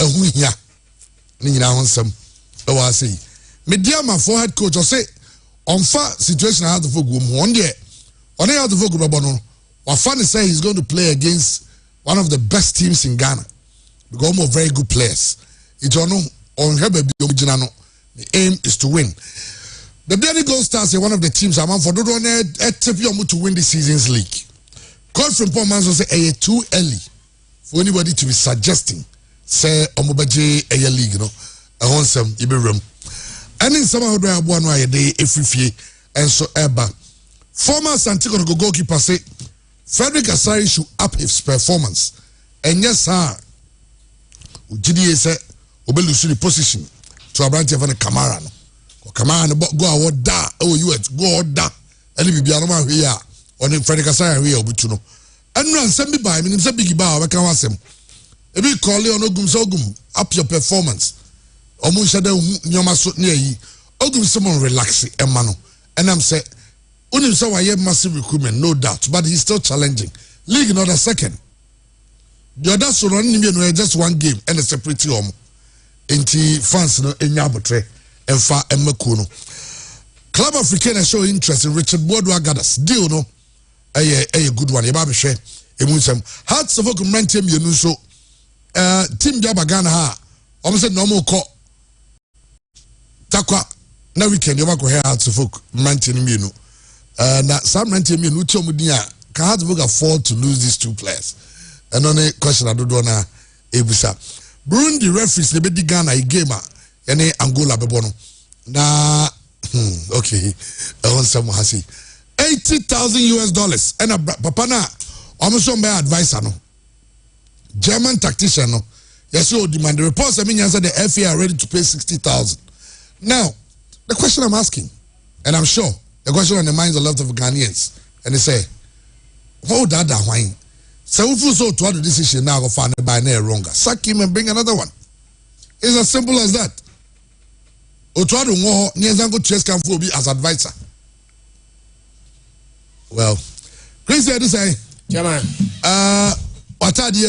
hu hia ni nyina ho nsem e wa say Mediama for head coach or say on fa situation how to go on there on how to go no wa fan say he's going to play against one of the best teams in Ghana because more very good players it on hebe bi omjina no the aim is to win. The Bloody Gold Stars are one of the teams I'm for don't to win this season's league. Coach from Paul Manso say too early for anybody to be suggesting say omobaje a league no ehonsem iberam and in some of the one why they efifie and so eba former Santiago goalkeeper say Frederick Asari should up his performance and yes sir ugidi say obelusu the position to Abrante van Kamara no Kamara no go award da you go da and bibia no ma hwe ya on Frederick Asari hwe obutu no anu ansem bi ba mi nim say big ba we kan wasem e bi call on ogum up your performance omo shada nyoma so na yi ogum someone relax emma and I'm say unim say why massive recruitment no doubt but he's still challenging league not a second the other so run no just one game and a separate omo enti fans no enya abotre emfa emaku no Club African show interest in Richard Boudou Gadas deal no a good one e ba be hwe emunsem Hearts of Oak Mrantiam yenu so team Jaba Ghana ha almost said no more call takwa na weekend you go here Hearts of Oak Mrantiam yenu na Sam Mrantiam yenu chomudi a can Hearts of Oak afford to lose these two players and only question I don't na ebusa Burundi referees they be Ghana a game any Angola bebono na okay on some hasi $80,000 and a papa na almost on my advisor no German tactician no yes you demand the reports I mean answer the FA are ready to pay 60,000. Now the question I'm asking and I'm sure the question on the minds of a lot of Ghanaians and they say hold that wine so we feel so to have the decision now go find by near wronger sack him and bring another one. It's as simple as that. Otwado ngo nyezango chess can for be as advisor. Well, Chris said to say, Chairman, what are the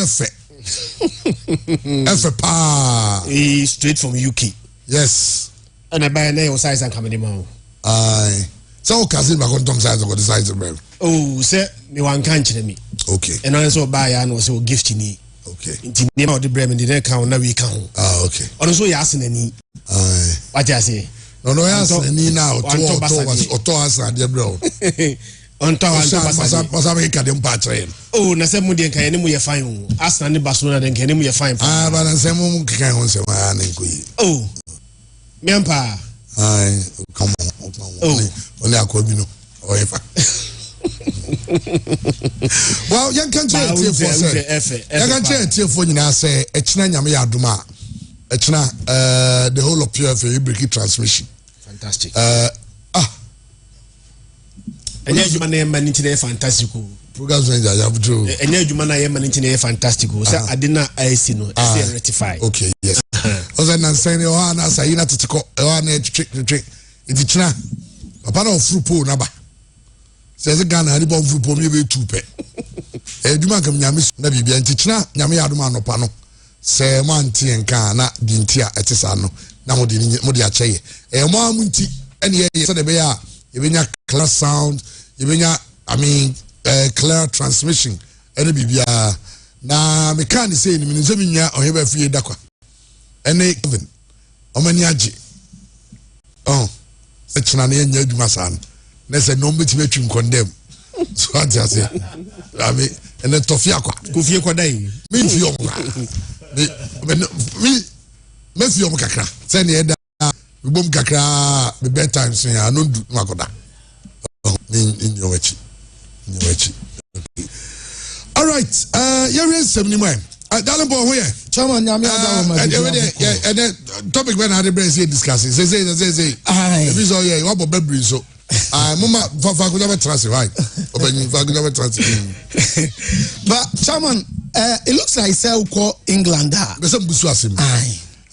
F pa? He's straight from UK. Yes. And I buy a name size and coming home. Aye. So cousin back on Tom size of the size of them. Oh, sir, me one can't me. Okay. And I also buy and also gift me. Okay. In name of the Bremen didn't count now we count. Ah, okay. Also, you asking any. Aye. What I say? No, yes, any now, or to us and dear bro. On top oh, na se mudi enka yene mu ye fine. Arsenal ne Barcelona den kene mu ye fine. Ah, but na se mu kan ho se ma na nkoyi. Oh. Mempa. Aye, come on. Only akobi no. O efa. Well, yan kan tell you for say. Yan kan tell you for nyina say e kina nyame ya adoma. E kina the whole of PFA break transmission. Fantastic. Enya juma na yema nti fantastico programs wenja ya butro enya juma na yema nti fantastico say adina IC no say rectify. Okay, yes. Oza na sene o ana say na titiko o na trick iti china papa na ofrupo na ba say Ghana ni bon frupo mi be tupe juma kam nyame na bibia nti china nyame ya adoma no pa no say mo anti enka na di nti a etisa no na mo di a cheye mo amunti ene ye say de be ya ebenya clear sound ebenya clear transmission ene bibia na mechanic say ni nze minya oheba fie dakwa ene even omani age echina na nya adwuma san na say no mbeti betwim condemn so ati ase abi ene tofia kwa ko fie kwa dai mi fie omka me fie omka kakra say na eda we bom kakra the bedtime so ya no do makoda in your wechi all right you read some name darling boy who here chairman nyame ada wo and then topic when I dey say discussing say if is all here what about baby so mama fa go never trust right obanyi fa go never trust but chairman it looks like say call England be some busu asim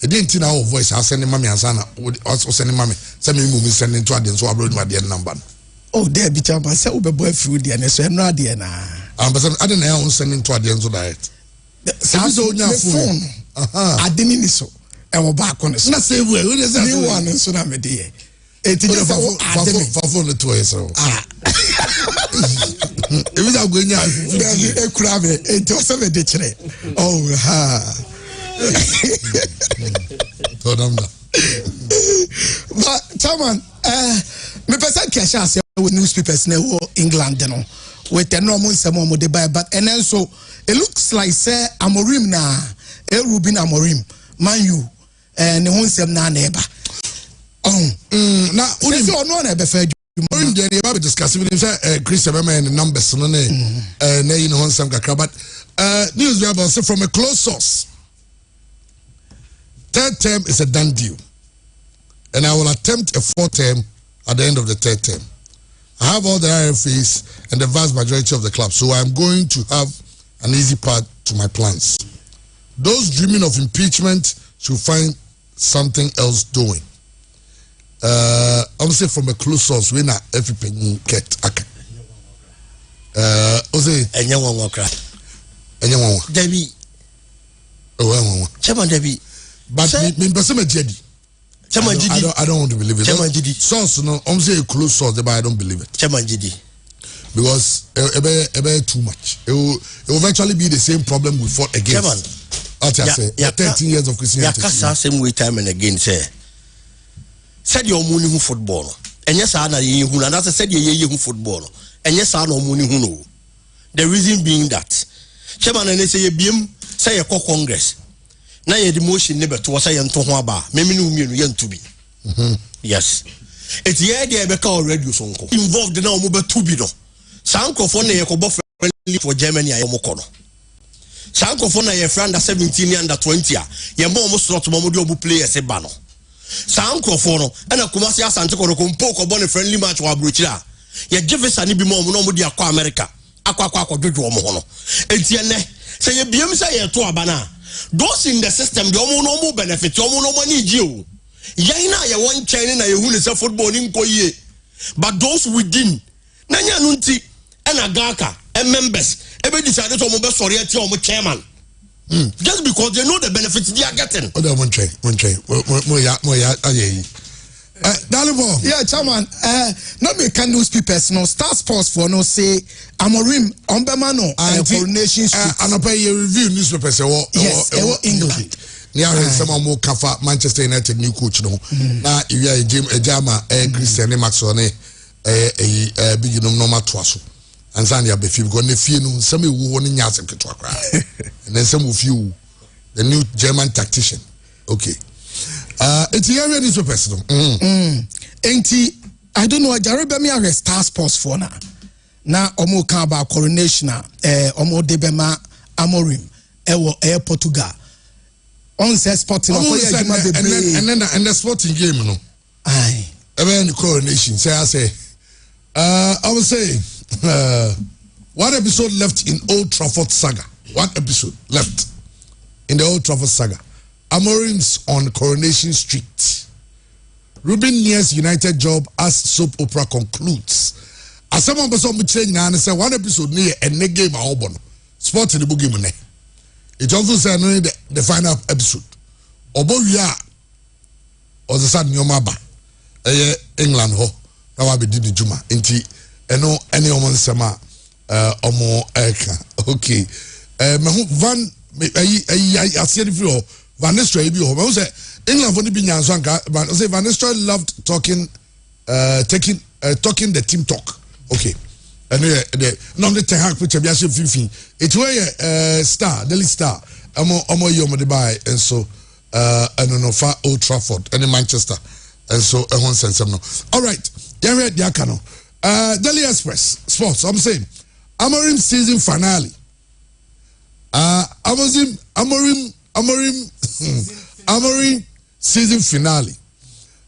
e didn't know our voice I send mommy ansana also send mommy say me move send into adin so abroad my dear number. Oh, there be chairman say we be boy food there na so no adie na but I don't know send into adin so that so onya phone adeni ni so e wo ba ko ne so na save way we dey say ni one so na me dey e ti just wo adeni fafo le to eso e bi da go nya e kura me e to se me dey kire oh ha to damda but chairman me person kesha say with newspapers na wo England no with the normal some de buy but and then so it looks like say Amorim na Ruben Amorim man you ne ho nsem na na eba na uni so no na be fa Amorim dey na be discussing with him say Christian and numbers no na na you know nsem kakra but news we about say from a close source third term is a done deal and I will attempt a fourth term at the end of the third term. I have all the RFAs and the vast majority of the club, so I'm going to have an easy path to my plans. Those dreaming of impeachment should find something else doing. I'm saying from a close source, we're not every penny get. Debbie. Chairman Debbie. But me person jedi. I don't want to believe it. Source no, I'm saying close source, but I don't believe it. Chairman Jidi. Because it too much. It will eventually be the same problem we fought against. Chairman. 13 years of Christianity. Yakasa same way time and again say. Said your money who football. And yes, I know you who and as I said you who football. And yes, I know money who know. The reason being that Chairman and they say you say a Congress. Na ye the motion never to say yanto ho aba me no mienu yanto bi yes it's here dey be ka already so nko involved na o mo betu bi no sankofo na ye ko bo friendly for Germany ayo mo kono sankofo na ye friend under 17 under 20 a ye mo slot mo de obu players e ba no sankofo no na Kumasi Asante ko ko mpo ko bo ne friendly match wa brochira ye Jefferson ni bi mo no mo de akwa America akwa dwodwo mo ho no enti ne say ye biem say ye to aba na those in the system the no benefit no money you yaina ya one chain na yehu ne football ni nkoyie but those within na nya no nti na gaka and members e be decide to mo be sorry ati o mo chairman just because they know the benefits they are getting one chain mo ya ayi Dalibo. Yeah, chairman. No me can newspapers no Star Sports for no say Amorim Ombemano Coronation Street. And I pay review newspapers. Yes, England. Yeah, some more kafa Manchester United new coach no. Na you are Jama Christian Maxwell big normal twaso. And Zania befi because ne fie no some who won nyase ketwa kra. And then some of you the new German tactician. Okay. It's here newspapers no. I don't know Jarebe me arrest Star Sports for na omo kan about coronation omo debema Amorim ewo Portugal on say sporting and the sporting game no aye even the coronation say I would say one episode left in Old Trafford saga, one episode left in the Old Trafford saga. Amorim's on Coronation Street. Ruben Near's United job as soap opera concludes. As someone was on the chain and say one episode near and ne game a obono. Sport in the book game. It also said the final episode. Obo ya or the sad nyomaba. England ho. Now I be did the Juma. Inti eno any omon sama omo eka. Okay. Van I see it Van Nistelrooy be home. I say England for the Binyan but I say Van Nistelrooy loved talking the team talk. Okay. And no the Ten Hag picture be fifi. It way star, Daily Star. Omo yomo de buy and so and no far Old Trafford and in Manchester. And so a one sense no. All right. Yeah, read the Akano. Daily Express Sports. I'm saying Amorim season finale. Amorim season finale.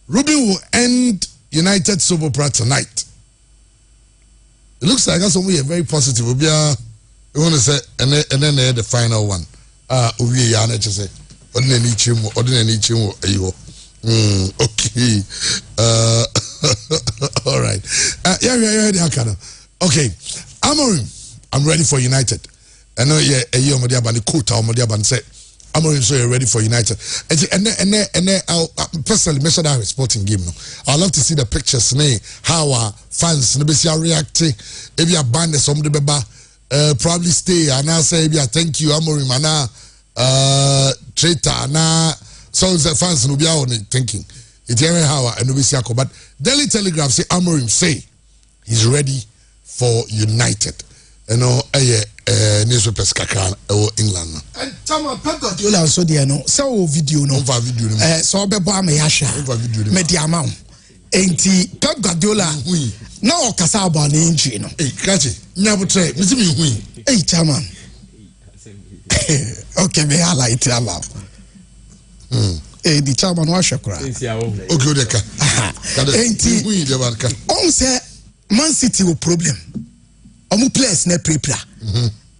Ruben will end United soap opera tonight. It looks like that's something very positive. We want to say and then the final one. We are not just say okay. All right. Okay. Amorim, I'm ready for United. I know a year Modiaban quote or Modiaban said Amorim so you're ready for United. And I'll personally measure that sporting game. No, I'd love to see the pictures. How our fans react. If you are banned, somebody probably stay and I say, thank you, Amorim, and traitor, and so the fans will be out thinking. It's how and we see but Daily Telegraph say Amorim say he's ready for United. You know, newspapers kakra England. And Tama Pep Guardiola also there no. So video no. So be boy me yasha. Media amount. Enti Pep Guardiola no kasa about the injury no. Kachi, nyabutre, me see me hui. Hey chairman. Okay, me highlight about. The chairman wa shakura. Okay, deka. Enti hui de barka. On say Man City will problem. Omu players ne prepare.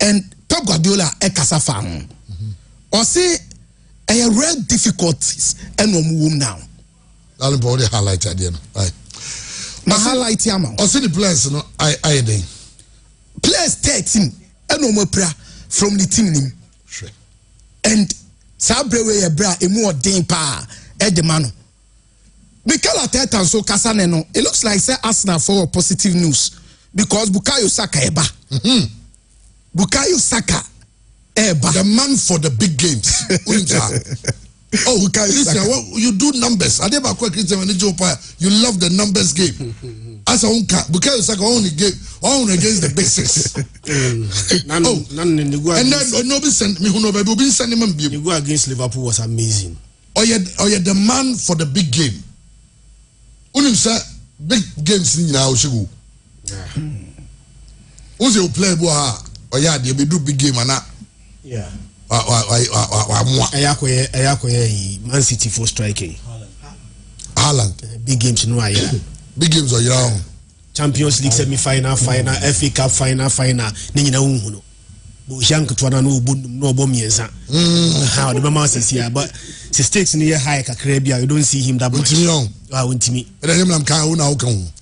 And Pep Guardiola kasa fa ho. Or say real difficulties and omu now. I'll body highlight at the end. Right. My highlight yama. Or see the players no I dey. Players 13 and omu prayer from the team nim. Sure. And sabrewe ye bra emu odin pa the man. Mikel Arteta so kasa ne no. It looks like say Arsenal for positive news because Bukayo Saka eba. Bukayo Saka eba. The man for the big games. Oh, listen, well, you do numbers. You love the numbers game. As a Bukayo Saka only against the basics. And then nobody sent me who nobody sent him. You go against Liverpool was amazing. Oh yeah, the man for the big game. Unim say big games in now shigu. Who's your play boy? Oh yeah, they do big game and that. Yeah. Man City for striking. Haaland. Big games no aya. Big games are your Champions League semi-final, final, FA Cup final. Ni nyina hu no. Bo shank to na no bom yensa. How the mama says here, but the stakes near high kakrebia, you don't see him that much. Untimi. And him am kan una kan.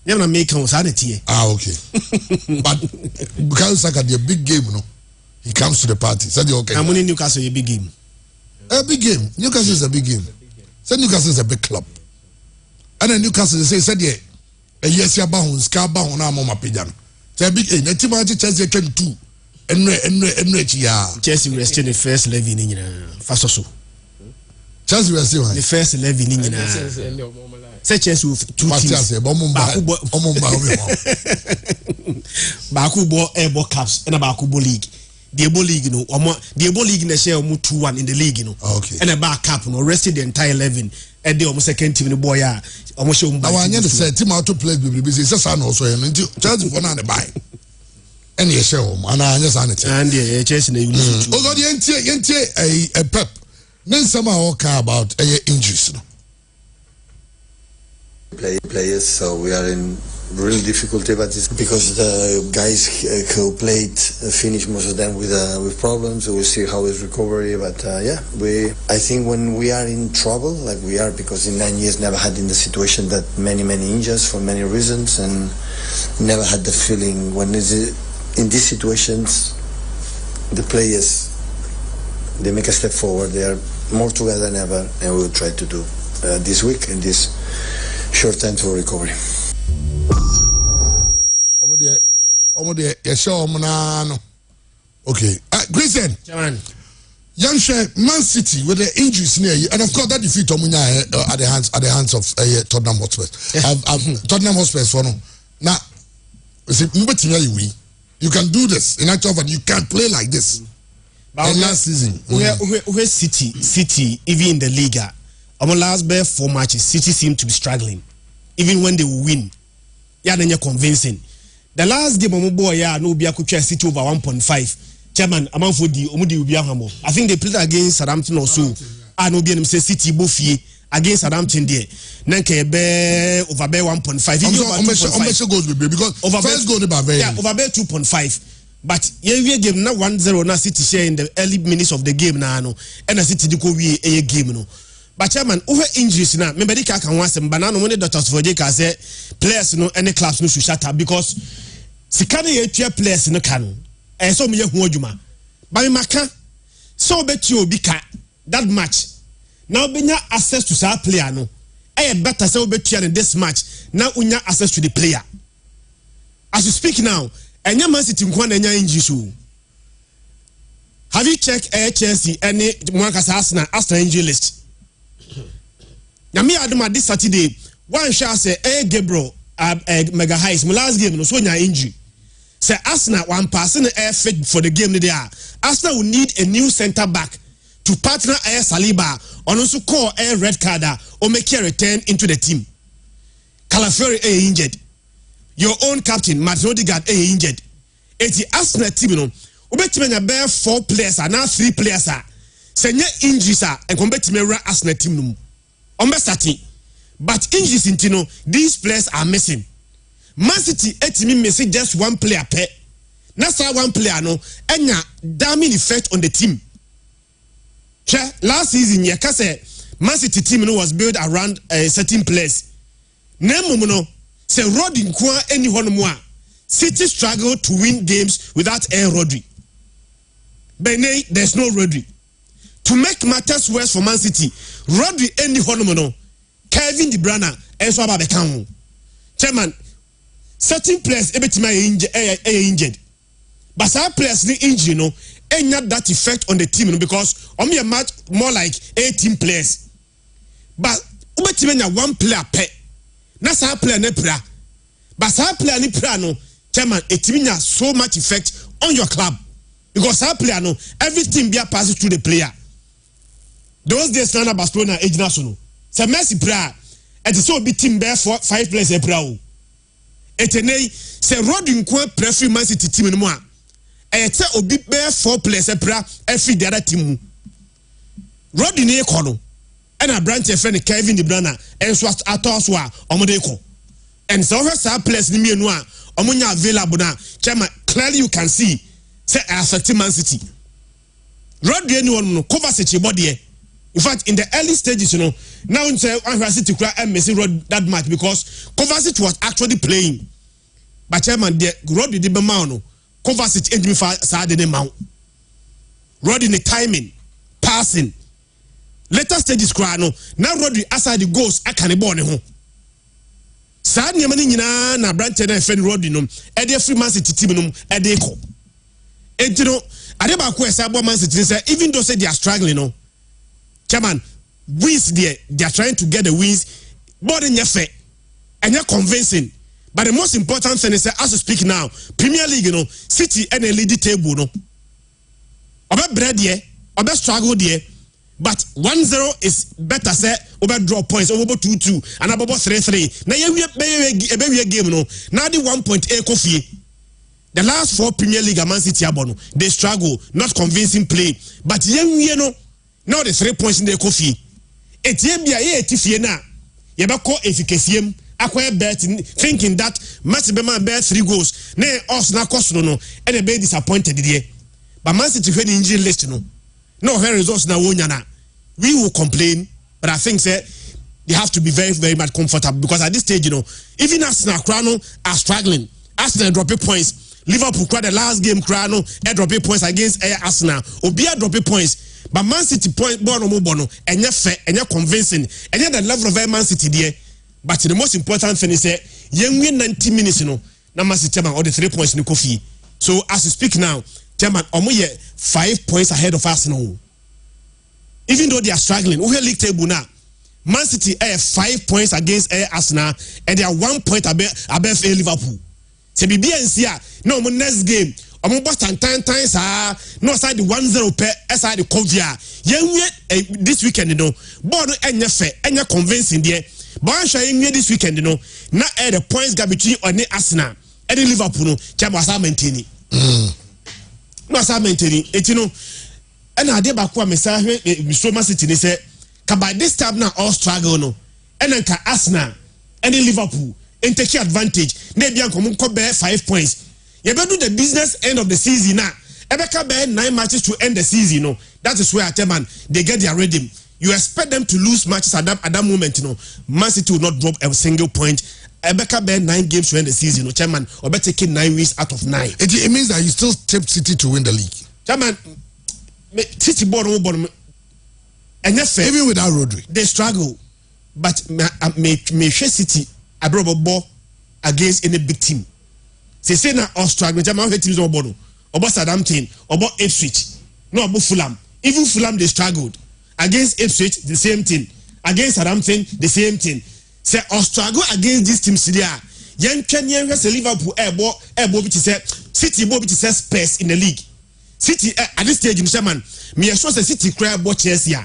Never make on sanity. Okay. But because Saka the big game no. He comes to the party. Said okay. I'm winning Newcastle a big game. A big game. Newcastle is a big game. Said Newcastle is a big club. And then Newcastle said yeah. Yes, ya bahun ska bahun na mama pijan. Say big na team Chelsea came 2. Enre ya. Chelsea resting the first 11 ni nyina. Fasoso. Chelsea resting the first 11 ni nyina. Say Chelsea with 2 teams. Bakubo Ebo Cups and a Bakubo League. The Ebo League no. The Ebo League na share 2-1 in the league no. Okay. And a back cap no rested the entire 11. And the almost second team in the boy ya. Almost show. I want to say team out to play with busy. It's a also Chelsea for na buy. And you show and I understand. And the Chelsea na use. Oh God, yente a Pep. Then somehow okay about injuries no. Players, so we are in real difficulty, but it's because the guys who played finished most of them with problems. So we'll see how is recovery, but yeah, I think when we are in trouble, like we are, because in 9 years never had in the situation that many injuries for many reasons, and never had the feeling when is in these situations the players they make a step forward. They are more together than ever, and we'll try to do this week in this short time for recovery. Okay. Christian. Young Man City with the injuries near you, and of course that defeat at the hands of Tottenham Hotspur. Tottenham Hotspur for no. Now, you can do this. In actual fact, you can't play like this. But last season, where City, even in the league, our last 4 matches, City seem to be struggling. Even when they win, yeah, then you're convincing. The last game, no be City over 1.5. Chairman, amount for the Omudi Ubiahamo. I think they played against Southampton or so. I know be say City Buffy against Southampton there. Nanke be over 1.5. Goals with because over first goal about over 2.5. But yeah, game now 1-0 na City share in the early minutes of the game now, and a City do a game no. But chairman, over injuries now, remember they can once and banana when the doctors for Jake say players no any class no should shut up because Sikana players no can. And so me who juma. But Maka so bet you be that match. Now benya access to that player no. Better say bet you in this match. Now unya access to the player. As you speak now, enya Man City nkwana enya injury. Have you checked Chelsea any Mwankasa Arsenal injury list? Nyame adoma this Saturday, one shall say Gabriel mega highs. My last game no so nya injury. Say Arsenal one person fit for the game there. Arsenal will need a new centre back to partner Saliba and also call a red card or make a return into the team. Calafiori injured. Your own captain Martin Odegaard injured. It's the Arsenal team no. Ubetime bear 4 players are now 3 players are. Senya injuries are and competime ra Arsenal team no. Starting. But injuries intino these players are missing. Man City etimi missing just 1 player per. Nasa 1 player no enya damning effect on the team. Last season yakase Man City team no was built around a certain place. Nemo no say Rodri kwa any honomwa. City struggle to win games without Rodri. Bene, there's no Rodri. To make matters worse for Man City, Rodri any honomono, Kevin De Bruyne, and so about Chairman, certain players injured. But some players need injury, no, ain't not that effect on the team, no, because only a match more like 18 players. But ubetimenya 1 player pe. Na sa player ne pra. But sa player ni pra no, Chairman, it means so much effect on your club. Because our player no, everything be passes through the player. Those days Nana Barcelona age national. Say Messi prayer. It is so be team bear for 5 players a prayer. Etenei say Rodri nkwa prefer Man City team no a. Ete obi bear 4 players a prayer every the other team. Rodri ne ekono. And a branch a friend Kevin De Bruyne and so atoswa omodeko. And so our players ni me no a omunya available na. Chairman, clearly you can see say affecting Man City. Rodri anyone no cover such body. In fact, in the early stages, you know, now in say Man City cry and Messi road that match because Kovacic was actually playing. But Chairman, the Rodri the Bemano, Kovacic ain't me side the mount. Rodri the timing, passing. Later stages cry no. Now Rodri aside the goals I can't born home. Sad nyamani na branch na friend Rodri no. Ede free Man City team no ede ko. And you know, Adeba Kwesa Man City say even though say they are struggling, no, Chairman, wins there, they are trying to get the wins, but in your fair and you're convincing. But the most important thing is that as you speak now, Premier League, you know, City and a lead table, no, about bread here, about struggle there, but 1-0 is better say over draw points over 2-2 and about 3-3. Now you be a game, no, now the 1.8 coffee. The last 4 Premier League Man City abono, they struggle, not convincing play. But you know, now the 3 points in the coffee. Etiebia etifie na. Yebako efficaciem acquire bet thinking that match be man bet 3 goals. Ne us na cost no and be disappointed there. But Man City when injury list no. No her results na wonya na. We will complain, but I think say they have to be very, very much comfortable because at this stage, you know, even Arsenal are struggling. Arsenal dropping points. Liverpool cried the last game crano dropping points against Arsenal. Obia dropping points. But Man City point bono and you're fair and you're convincing and you're the level of Man City there. But the most important thing is that you win 90 minutes, you know. Now Man City chairman all the 3 points in the coffee. So as you speak now, chairman, 5 points ahead of Arsenal. Even though they are struggling, we league table now. Man City 5 points against Arsenal and they are 1 point above Liverpool. Se bibi ensia no mo next game omo boss tan no side the 1-0 per side the Covia yenwe this weekend you know ball no enye fe enye convincing there but answer yenwe this weekend you know na the points gap between on Arsenal and Liverpool no chama asa maintain no asa maintain et you know and ade ba ko amesa so Man City ni say ka by this time now all struggle no and ka Arsenal and Liverpool and take advantage. Maybe I'm coming 5 points. You better do the business end of the season now. Ebeka bear 9 matches to end the season. You know that is where man they get their rhythm. You expect them to lose matches at that moment. You know, Man City will not drop a single point. Ebeka bear 9 games to end the season. You know, chairman, or better taking 9 wins out of 9. It means that you still tipped City to win the league. Chairman, City board and yes, even without Rodri, they struggle. But me City a ball against any big team. Say na or struggle. Jama teams or bono. About Southampton, about Ipswich, no about Fulham. Even Fulham they struggled against Ipswich, the same thing. Against Southampton, the same thing. Say or struggle against this team Syria. Young Kenyan has a Liverpool airbo which is City which is Spurs in the league. City at this stage in Sherman, me assure the City crab watch Chelsea.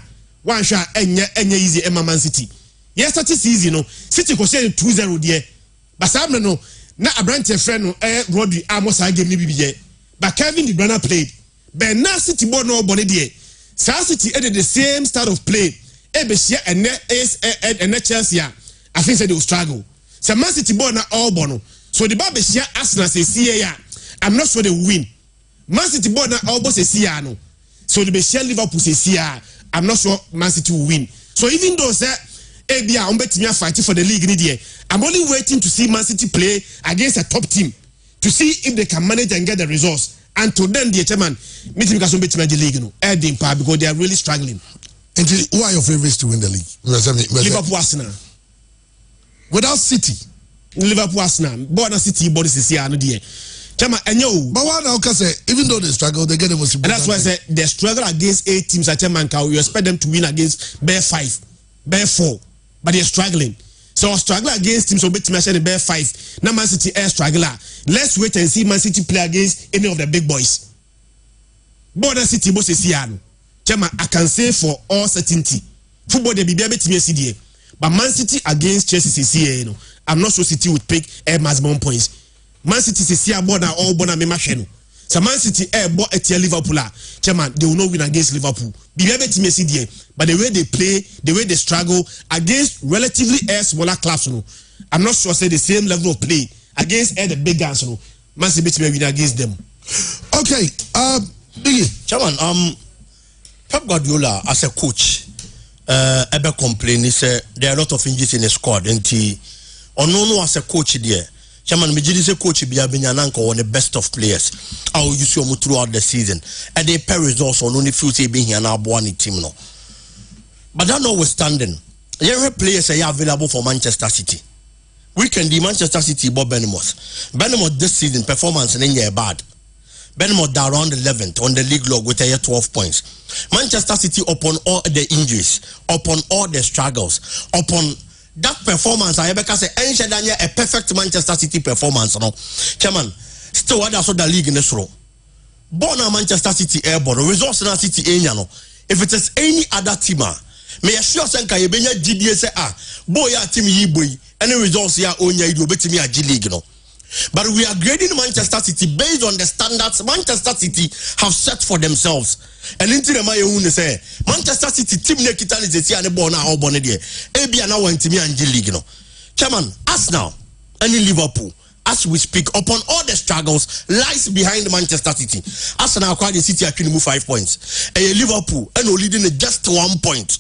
One shot any easy Man City. Yes, that is easy, no. City could say 2-0 there. But some no, not a branch of friend, no, Rodri, Amos, I gave me BBJ. But Kevin De Bruyne played. But now City board no body there. South City added the same style of play. Ebesia and Chelsea. I think they will struggle. So Man City board na all bono. So the Babesia Arsenal say see I'm not sure they will win. Man City board na all boss say no. So the Besia Liverpool say see I'm not sure Man City will win. So even though say Abia Umbetimi fighting for the league in the I'm only waiting to see Man City play against a top team to see if they can manage and get the results. And to them, the chairman, meeting because the league, because they are really struggling. And who are your favorites to win the league? Liverpool, Arsenal. Without City, Liverpool, Arsenal. Born City, body is here, no dear. Chairman, and you. But what now can say? Even though they struggle, they get the most. And that's why I said they struggle against 8 teams at chairman. You expect them to win against Bear 5, Bear 4, but they're struggling. So struggle against teams so bet the Bear 5. Now Man City air struggler. Let's wait and see Man City play against any of the big boys. Border City boss is here. Chairman, I can say for all certainty, football they be able to CDA. But Man City against Chelsea is here. I'm not sure City would pick maximum points. Man City is here border all border me machine. So Man City bought a Liverpool. Chairman, they will not win against Liverpool. Be able to CDA. But the way they play, the way they struggle against relatively smaller clubs, I'm not sure say the same level of play against the big guns, Man City may win against them. Okay, Biggie. Chairman, Pep Guardiola as a coach, ever complain he said there are a lot of injuries in the squad, and no as a coach there. Chairman, me say coach be Abinyananko one the best of players. I will use you throughout the season, and they pay results on only few being here now born team no. But that notwithstanding, there are players are available for Manchester City. We can do Manchester City but Bournemouth. Bournemouth this season performance in year bad. Bournemouth are around 11th on the league log with a 12 points. Manchester City upon all the injuries, upon all the struggles, upon that performance, I ever say a perfect Manchester City performance. No, Chairman, still what I saw the league in this row. Born Manchester City airborne, results in a City no. If it is any other team, may assure Sanka Yebenya GBS boy team ye boy, any results here on ya do bet me a G League no. But we are grading Manchester City based on the standards Manchester City have set for themselves. And into the Maya say Manchester City team Nekitan is the and born now born there. AB now went to me and G League no. Chairman, Arsenal and in Liverpool, as we speak, upon all the struggles lies behind Manchester City. Arsenal acquired the City actually move 5 points. And Liverpool and leading just 1 point.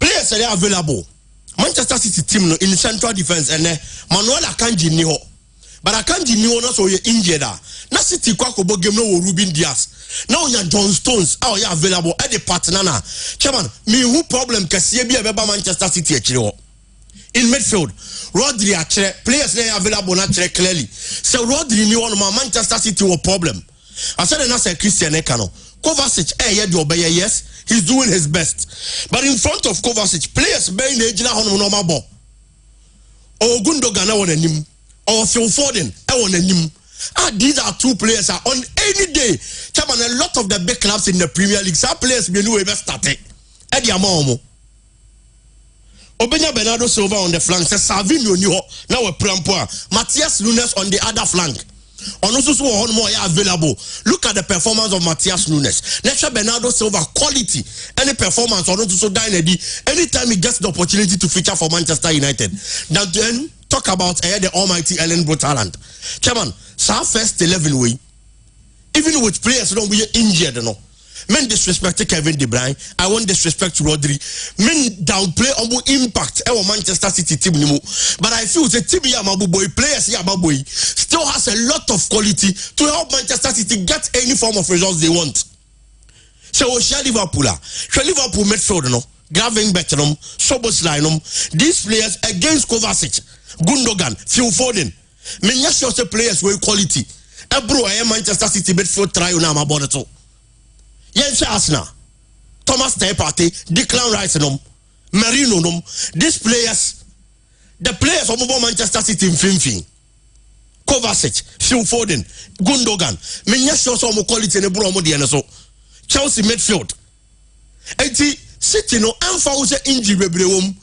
Players are available. Manchester City team no in central defense and Manuel Akanji ni ho. But Akanji ni ho na so ye injured. Na City kwa ko game no Ruben Diaz. Now you John Stones are you available at the partner na. Chairman, me who problem kase bi e Manchester City akire ho. In midfield, Rodri akire players they available na akire clearly. So Rodri ni one Manchester City wo problem. I said na say Christian Ekano. Kovacic yes, he's doing his best. But in front of Kovacic, players being the age on normal ball. Or Gundogan on a nim, or Phil Foden on a nim. These are 2 players are on any day. Chairman, a lot of the big clubs in the Premier League, some players be new ever started. Eddie Amorim. Obenya Bernardo Silva on the flank, says Savinho now a Prampoa. Matthias Nunes on the other flank. On also more available. Look at the performance of Matthias Nunes. Let's Bernardo Silva quality. Any performance on also anytime he gets the opportunity to feature for Manchester United. Then talk about the almighty Ellen Haaland. Chairman, our first 11 way. Even with players don't be injured, no. Men disrespect Kevin De Bruyne. I want disrespect to Rodri. Men downplay impact our Manchester City team. But I feel the team boy players boy still has a lot of quality to help Manchester City get any form of results they want. So share Liverpool. Share Liverpool midfield no. Gavin Bettenham, Soboslai, these players against Kovacic, Gundogan, Phil Foden. Many of the players were quality. Ebro, I am Manchester City midfield try on my bonnet. Yes, Arsenal, Thomas Tepate, Declan Rice, Marino, these players, the players of Manchester City in Finfin, Kovacic, Phil Foden, Gundogan. Many of some quality in Ebro Modiano. Chelsea midfield. 80 City no unfound injury bebrewom.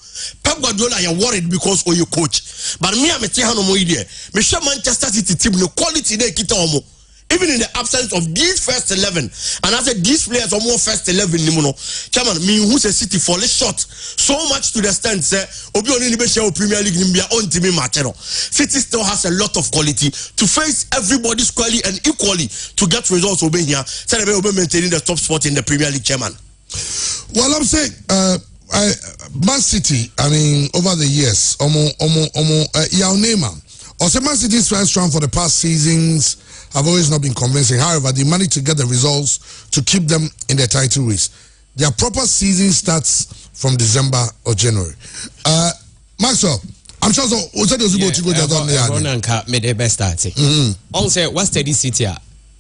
Pep Guardiola you worried because of your coach. But me am tell no more idea. Me sure Manchester City team no quality they kita omo. Even in the absence of these first 11, and I said these players are more first 11 no. Chairman, me who say City fall short so much to the extent say obi oni be share Premier League nimbia on team match no. City still has a lot of quality to face everybody squarely and equally to get results over here. Say they be maintaining the top spot in the Premier League, chairman. Well, I'm saying, Man City, I mean, over the years, Man City's first round for the past seasons have always not been convincing. However, they managed to get the results to keep them in the title race. Their proper season starts from December or January. Maxwell, I'm sure so. What's that? Made the best start. Also, what's the City?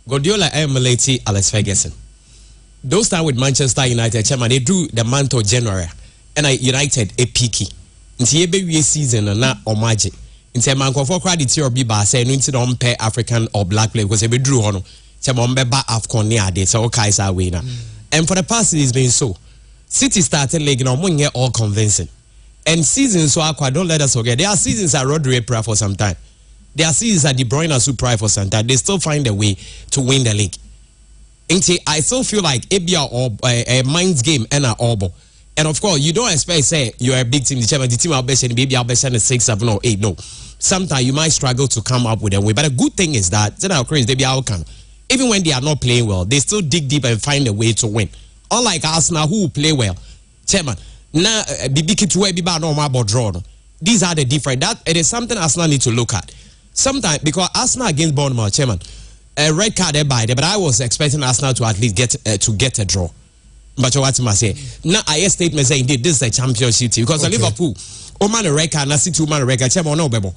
Guardiola emulated Alex Ferguson. Those time with Manchester United, chairman, they drew the month of January, and United a peaky. Into a season and not omaji. Into a man for credit your biba say no into don't pay African or black player because they drew on. Chairman ba AFCON near they so Kaiser winner. And for the past it's been so. City started league no money all convincing. And seasons so aqua don't let us forget. There are seasons that Rodri pray for some time. There are seasons that De Bruyne are pray for some time. They still find a way to win the league. I still feel like ABR or a mind's game and a orbo. And of course, you don't expect say you're a big team. The team are best and maybe our best and 6, 7 or 8. No, sometimes you might struggle to come up with a way. But a good thing is that they be outcome. Even when they are not playing well, they still dig deep and find a way to win. Unlike Arsenal, who play well, chairman. Now, these are the different. That it is something Arsenal need to look at. Sometimes because Arsenal against Bournemouth, chairman. A red card by there, but I was expecting Arsenal to at least get a draw. But what I say now, I statement saying this is a championship team because Liverpool, man a red card, na City man a red card, chairman no bebo.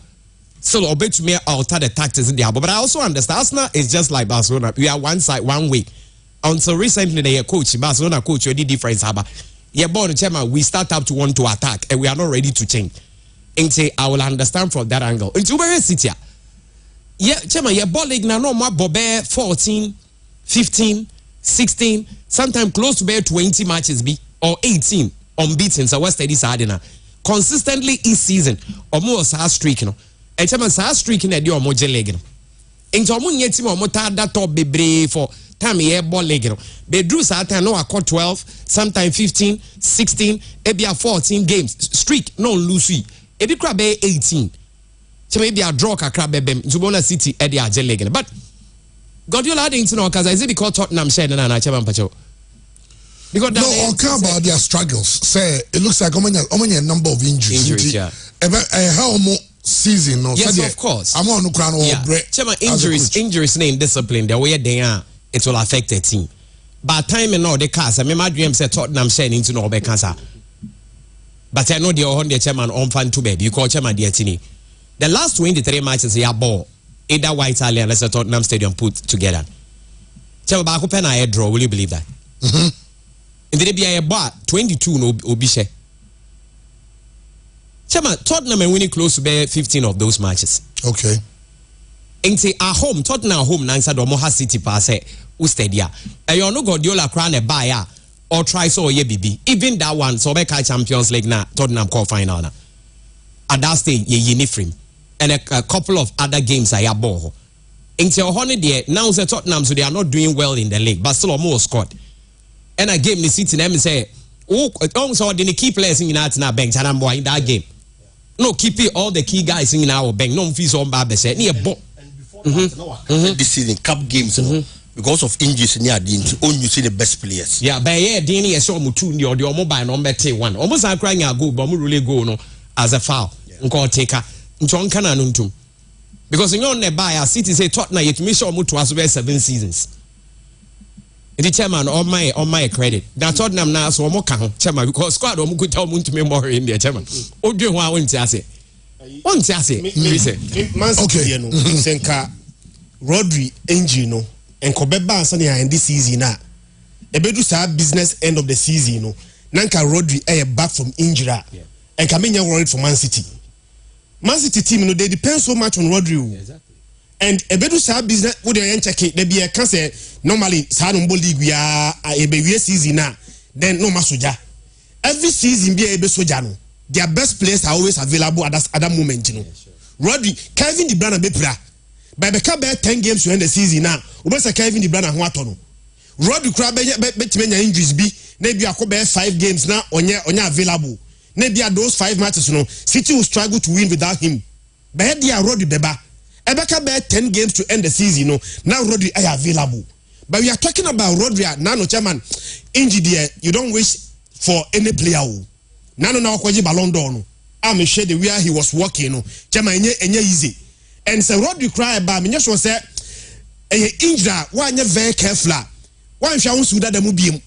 So obey to me alter the tactics in the album. But I also understand Arsenal is just like Barcelona. We are one side, one way. Until recently, the coach, Barcelona coach, already difference. Yeah, but chairman, we start up to want to attack, and we are not ready to change. And say I will understand from that angle. Into where City. Yeah, chairman, your ball league now no more Bobé 14, 15, 16, sometimes close to 20 matches be or 18 unbeaten. So what's steady sardina? Consistently each season, almost a streak, and chairman sa streak in a deal more leg. And so mun yet more that top be brave for time here ball leg. They drew Satan no I caught 12, sometimes 15, 16, maybe 14 games streak no lose. It be crab 18. So maybe a draw kakra bebem to City Eddie Ajelegin. But Guardiola didn't know because I say because Tottenham said na chairman pacho. Because no, I'll care about their struggles. Say it looks like only a number of injuries. Yeah. How more season? No, yes, of course. I'm on the crown or chairman injuries name discipline. The way they are, it will affect the team. But time and all the cast. I mean, my dream said Tottenham said into no be cancer. But I know the on the chairman on fan to bed. You call chairman the tini. The last 23 matches they are ball either White Italian and Tottenham Stadium put together. Chairman Bako pen a draw. Will you believe that? And there be a bar 22 no obishe. Chairman Tottenham are winning close to be 15 of those matches. Okay. And say at home Tottenham home Nansa Domoha City pass Ustedia. And you no Guardiola crown a buyer or try so ye BB. Even that one so be Champions League na Tottenham call final na. At that stage ye Unifrim. And a couple of other games I ball. Until Honey now the Tottenham so they are not doing well in the league, but still almost scored. And a game the City and say, oh, so didn't keep players in our bench and I'm boy in that game. No, keep it all the key guys in our bench. No fees on Baba said near bo. This season cup games because of injuries near the only you see the best players. Yeah, but yeah, Danny saw Mutu or the mobile number 1. Almost I'm crying a go, but really go no as a foul. Uncle taker. John Cananuntum. Because in your nearby, City say Tottenham, yet me show Mutu as well 7 seasons. the chairman on my credit. That's what I'm now so more chairman because squad or could tell me to me more in the chairman. Oh, do you want to say? One say, okay, no, Senka Rodri engine and Kobeba Sania in this season now. A bedu sa business end of the season, no. Nanka Rodri back from injury and Kamenya worried for Man City. Man City team, you know, they depend so much on Rodri. Exactly. And a bedu sa business would check it. They be a cancer normally Sadumbo League we are a baby season now. Then no masuja. Every season be a besojano. Their best players are always available at that moment, you know. Yeah, sure. Rodri, Kevin De Bruyne be pra. By the 10 games to end the season now. Ubesa Kevin De Bruyne watono. Rodri crab betimenya injuries be. Maybe I could 5 games now on your available. Maybe those 5 matches, you know. City will struggle to win without him. But dia Rodri beba. Ebeka be 10 games to end the season, you know. Now Rodri are available. But we are talking about Rodri now, no chairman. Injury, you don't wish for any player. Nano na kwaji Ballon d'Or no. I'm sure the where he was working no. Chama enye easy. And so Rodri cry about me just say injury one very careful. One sha won suda da mu biem.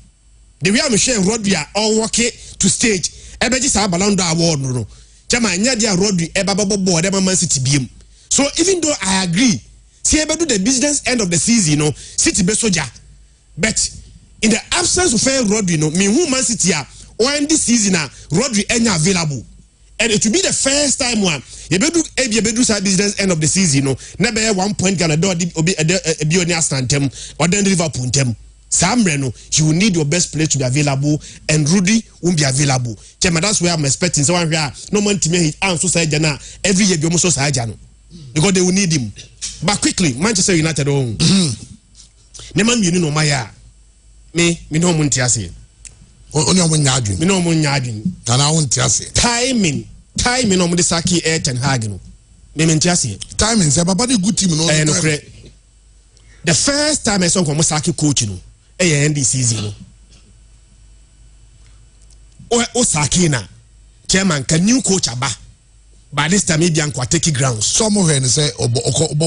The way I'm sure Rodri all working to stage. Ebeji sa Ballon d'Or award no. Chama enye dia Rodri babo board e Man City biem. So even though I agree, see ebe do the business end of the season no, City be soja. But in the absence of Rodri no, me who Man City when this season Rodri enya available, and it will be the first time one you bedu side business end of the season no never 1 point Ghana do obi billionaire stantem or then Liverpool tem Samre no you will need your best player to be available and Rudy won't be available. Chema, that's where I'm expecting so one here no man to me his answer side jana every year be almost so no because they will need him. But quickly Manchester United on neman you know my me no muntiase only on Yadwin. Me no mon Yadwin. And I won't tell you. Timing on the Saki Air and Hagen. Me mentasi. Timing, say, but a good team. No, the first time I saw Komosaki coaching, end this season. Osakina, chairman, can you coach Aba? By this time, maybe I'm quite taking grounds. Some of them say, or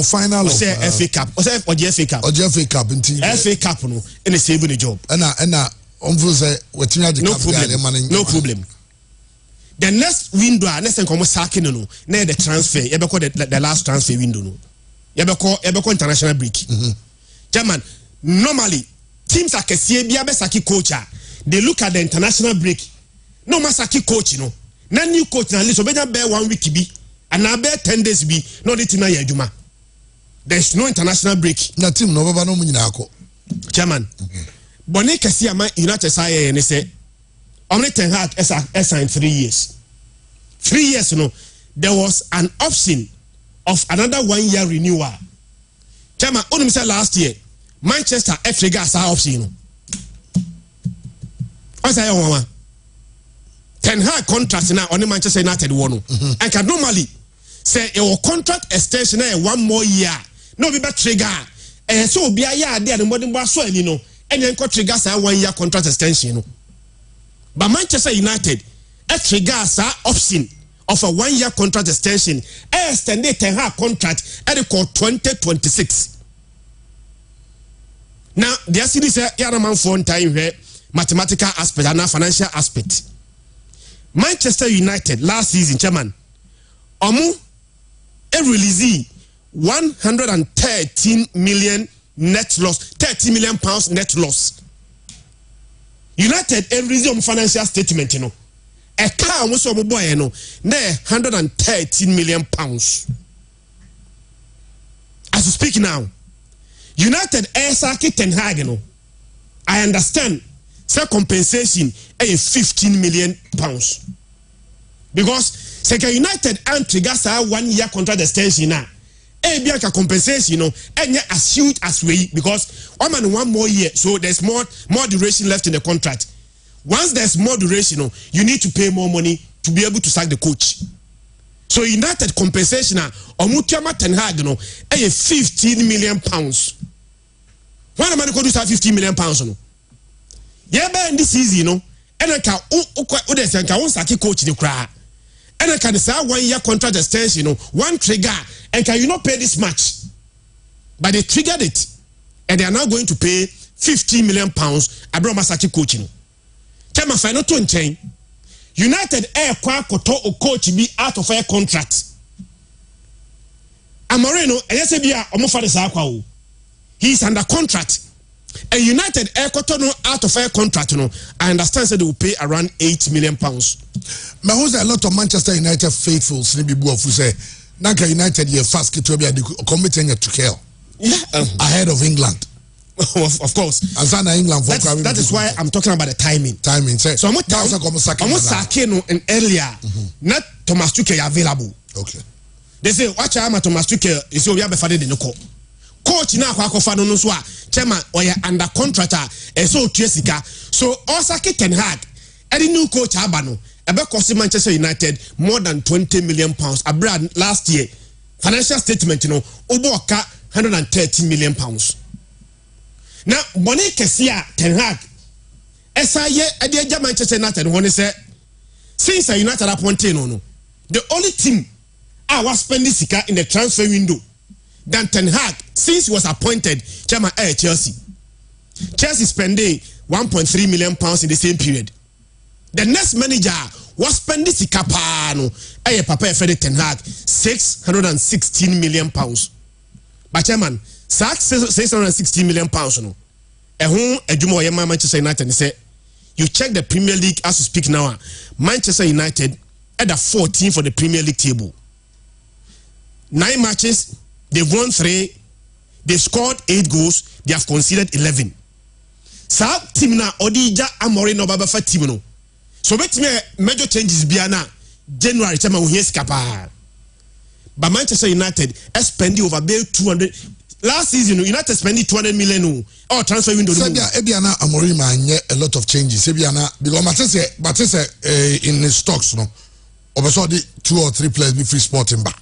final or say FA Cup, or say FA Cup, or FA Cup, FA Cup, no, and a saving the job. No problem. The next window, next time sacking no, near the transfer. You call the last transfer window no. You call international break. German, normally teams like a Saki coach. They look at the international break. No Masaki coach, you know. No new coach na list. Obenya bear 1 week be, and now bear 10 days be. No the team na yejuma. There's no international break. Na team no baba no munyako. German. Boni Kasiama United say and say only Ten Hag signed 3 years. 3 years, you know, there was an option of another 1 year renewal. Chama, only said last year, Manchester FA gas option. You know. What's that? Ten Hag contract now only Manchester United one. I can normally say your contract extension 1 more year. No be trigger. So be a year there the modern boss you know. And then trigger 1 year contract extension. You know. But Manchester United triggers option of a 1 year contract extension. Extended Ten Hag contract at the 2026. Now, the series is for time here, mathematical aspect and financial aspect. Manchester United last season, chairman, release 113 million net loss, 30 million pounds net loss. United release financial statement, you know. A car was a boy, you know, 113 million pounds. As you speak now, United Saki Ten Hag, you know. I understand. Say compensation 15 million pounds. Because Seka United and triggers 1 year contract extension now. Bianca compensation, you know, and as huge as we because 1 more year, so there's more duration left in the contract. Once there's more duration, you know, you need to pay more money to be able to sack the coach. So United compensation Omutiama Ten Hag, you know, 15 million pounds. Why am I going to start 15 million pounds? You know? Yeah, in this season, you know, and I can saki coach the crowd. And I can say 1 year contract extension, you know, one trigger, and can you not pay this much? But they triggered it, and they are now going to pay £15 million abro masachi coaching. Chairman final to nchen. United Air kwa koto o coach be out of air contract. Amorim eyese bia omofa de sa kwa o. He is under contract. And United Air koto no out of air contract no. I understand say they will pay around £8 million. But who's a lot of Manchester United faithfuls ni bibu of say Nanka United ye fast to be committing to kill. Yeah, ahead of England. of course. England that is why I'm talking about the timing. So I'm saying in earlier, not Thomas Tuchel available. Okay. They say watch out Thomas Tuchel is over before the coach now kwa no so chairman or under contract so Jessica. So Osaka Ten Hag any new coach abano ebe cost Manchester United more than £20 million. Abroad last year financial statement oboka £130 million. Now, Bonnie Kessia Ten Hag, Edia Manchester United, when he said, since United appointed no, the only team I was spending Sika in the transfer window than Ten Hag since he was appointed chairman at Chelsea. Chelsea spending £1.3 million in the same period. The next manager was spending Sika Pano, Papa Freddy Ten Hag, £616 million. But chairman, £660 million no. Manchester United say you check the Premier League as we speak now. Manchester United at the 14th for the Premier League table. 9 matches, they've won 3, they've scored 8 goals, they have conceded 11. Sa team na Odija Amorim no baba fa team no. So bet me major changes biana January chama we skapa. But Manchester United spending over 200 last season. United spending 200 million or transfer window. Ebiana Amorim a lot of changes. Ebiana because Matese in the stocks no. Obeso the 2 or 3 players be free sporting back.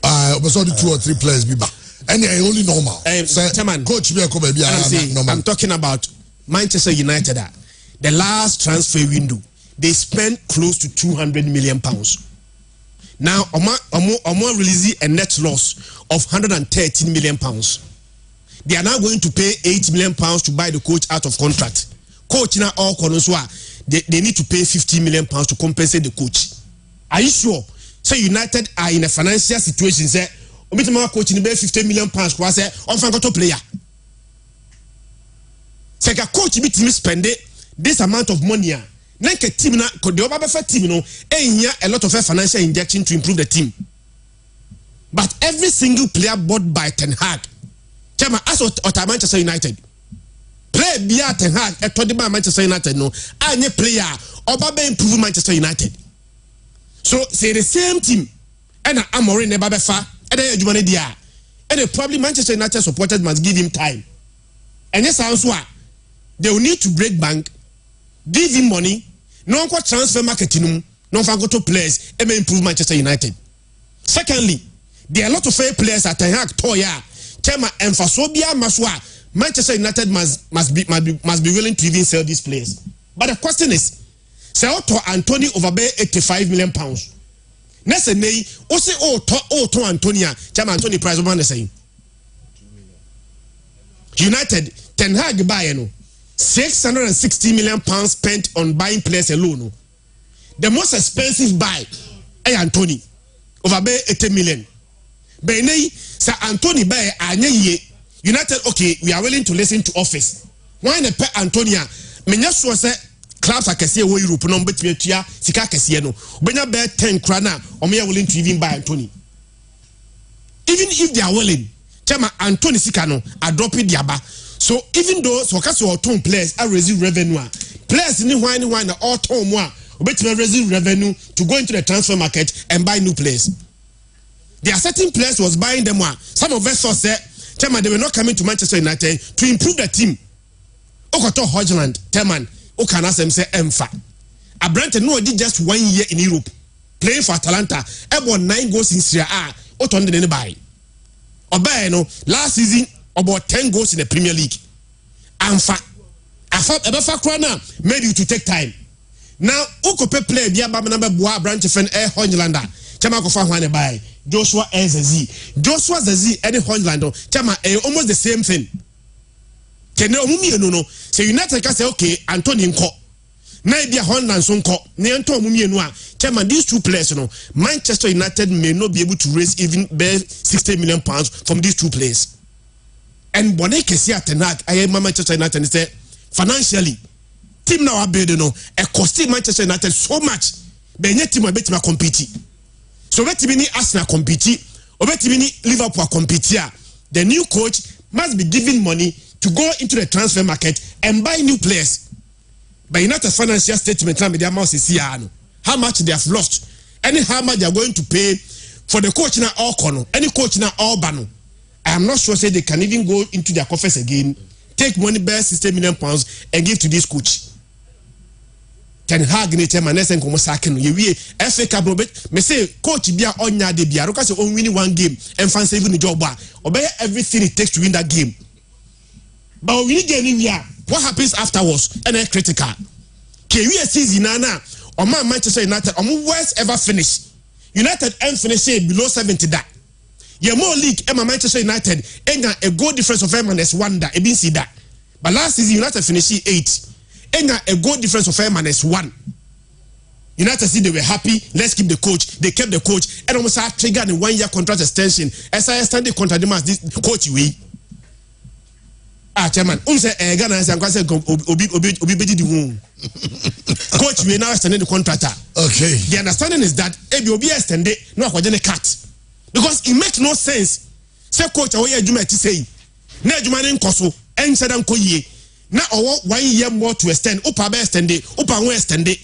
Obeso the 2 or 3 players be back. And only normal. Coach I'm talking about Manchester United. The last transfer window they spent close to £200 million. Now, Omo releasing a net loss of £113 million. They are now going to pay £8 million to buy the coach out of contract. Coach now all they need to pay £50 million to compensate the coach. Are you sure? So United are in a financial situation. Say, coach in the £50 million. Say, on fangoto player. Say, a coach be spend this amount of money. Nanke team na the Obabefa team a lot of financial injection to improve the team. But every single player bought by Ten Hag, Chama as at Manchester United, play via Ten Hag at Manchester United any player Obabe improve Manchester United. So say the same team and Amorim ne Babefa and the dia and probably Manchester United supporters must give him time. And yes, answer they will need to break bank, give him money. No one transfer marketing, no one go to players and improve Manchester United. Secondly, there are a lot of fair players at Ten Hag Toya, Chema and Fasobia Maswa. Manchester United must be willing to even sell these players. But the question is, say to Anthony overpay £85 million. Next day, to Antonia, Chema Anthony price of the same. United Ten Hag buy £660 million spent on buying players alone. The most expensive buy, Anthony, over 80 million. Benei, Sir Anthony buy United. Okay, we are willing to listen to office. Why not pay Antonia? Menyas was clubs are Cassia way Europe, no bet me tia, Sika Cassiano. Benya bear 10 krana, or me are willing to even buy Anthony. Even if they are willing, Chama Anthony Sikano are dropping Diaba. So even though so ton players are raising revenue, players in one all ton more, but raising revenue to go into the transfer market and buy new players. There are certain players was buying them one. Some of us said, Chairman, they were not coming to Manchester United to improve the team. Okoto Hodgland, Chairman, Okanasem say Emfa. A brand no did just 1 year in Europe, playing for Atalanta, about 9 goals in Serie A, Oton didn't buy. Obaeno last season about 10 goals in the Premier League. Maybe to take time. Now, Ukope play Biaba number Bois branch of an air Honjlander. Chama Kofa Wane by Joshua Zazi. Joshua Zazi, Eddie Honjlando. Chama almost the same thing. Kene omumienu no say United can say okay Anthony nko na bia Holland so nko na ento omumienu a chairman these two players no Manchester United may not be able to raise even bare 60 million pounds from these two players and bone kesi atenak aye Manchester United say financially team now build no e cost Manchester United so much benye team betima compete so betimi ni Arsenal compete obetimi ni Liverpool compete the new coach must be given money to go into the transfer market and buy new players. But not a financial statement, how much they have lost, and how much they are going to pay for the coach now all corner, any coach now all bano. I am not sure say they can even go into their coffers again, take money bear 60 million pounds and give to this coach. Ten Hag ni tema nesen komo sakin ye wie FA Cup robet me say coach bia onya de bia roka say on winning one game and fan save the job ba obey everything it takes to win that game. But we get anywhere. What happens afterwards? And then critical. Can we season na or man Manchester United worst ever finish? United end finish below 70 that. Your more league Manchester United ain't a goal difference of -1 that e been see that. But last season United finished 8. Ain't a goal difference of -1. United see they were happy. Let's keep the coach. They kept the coach and almost had triggered a 1-year contract extension. As I understand the contract demands this coach we. Chairman, say Ghana say obi beji di won. Coach we now extending the contract. Okay. The understanding is that obi extended no akwaje ne cut. Because it makes no sense. Say coach awoye adwuma ti say. Na adwuma ne nkoso, ense da nkoyie. Na owo 1 year more to extend. Upa be extended, upa won extended.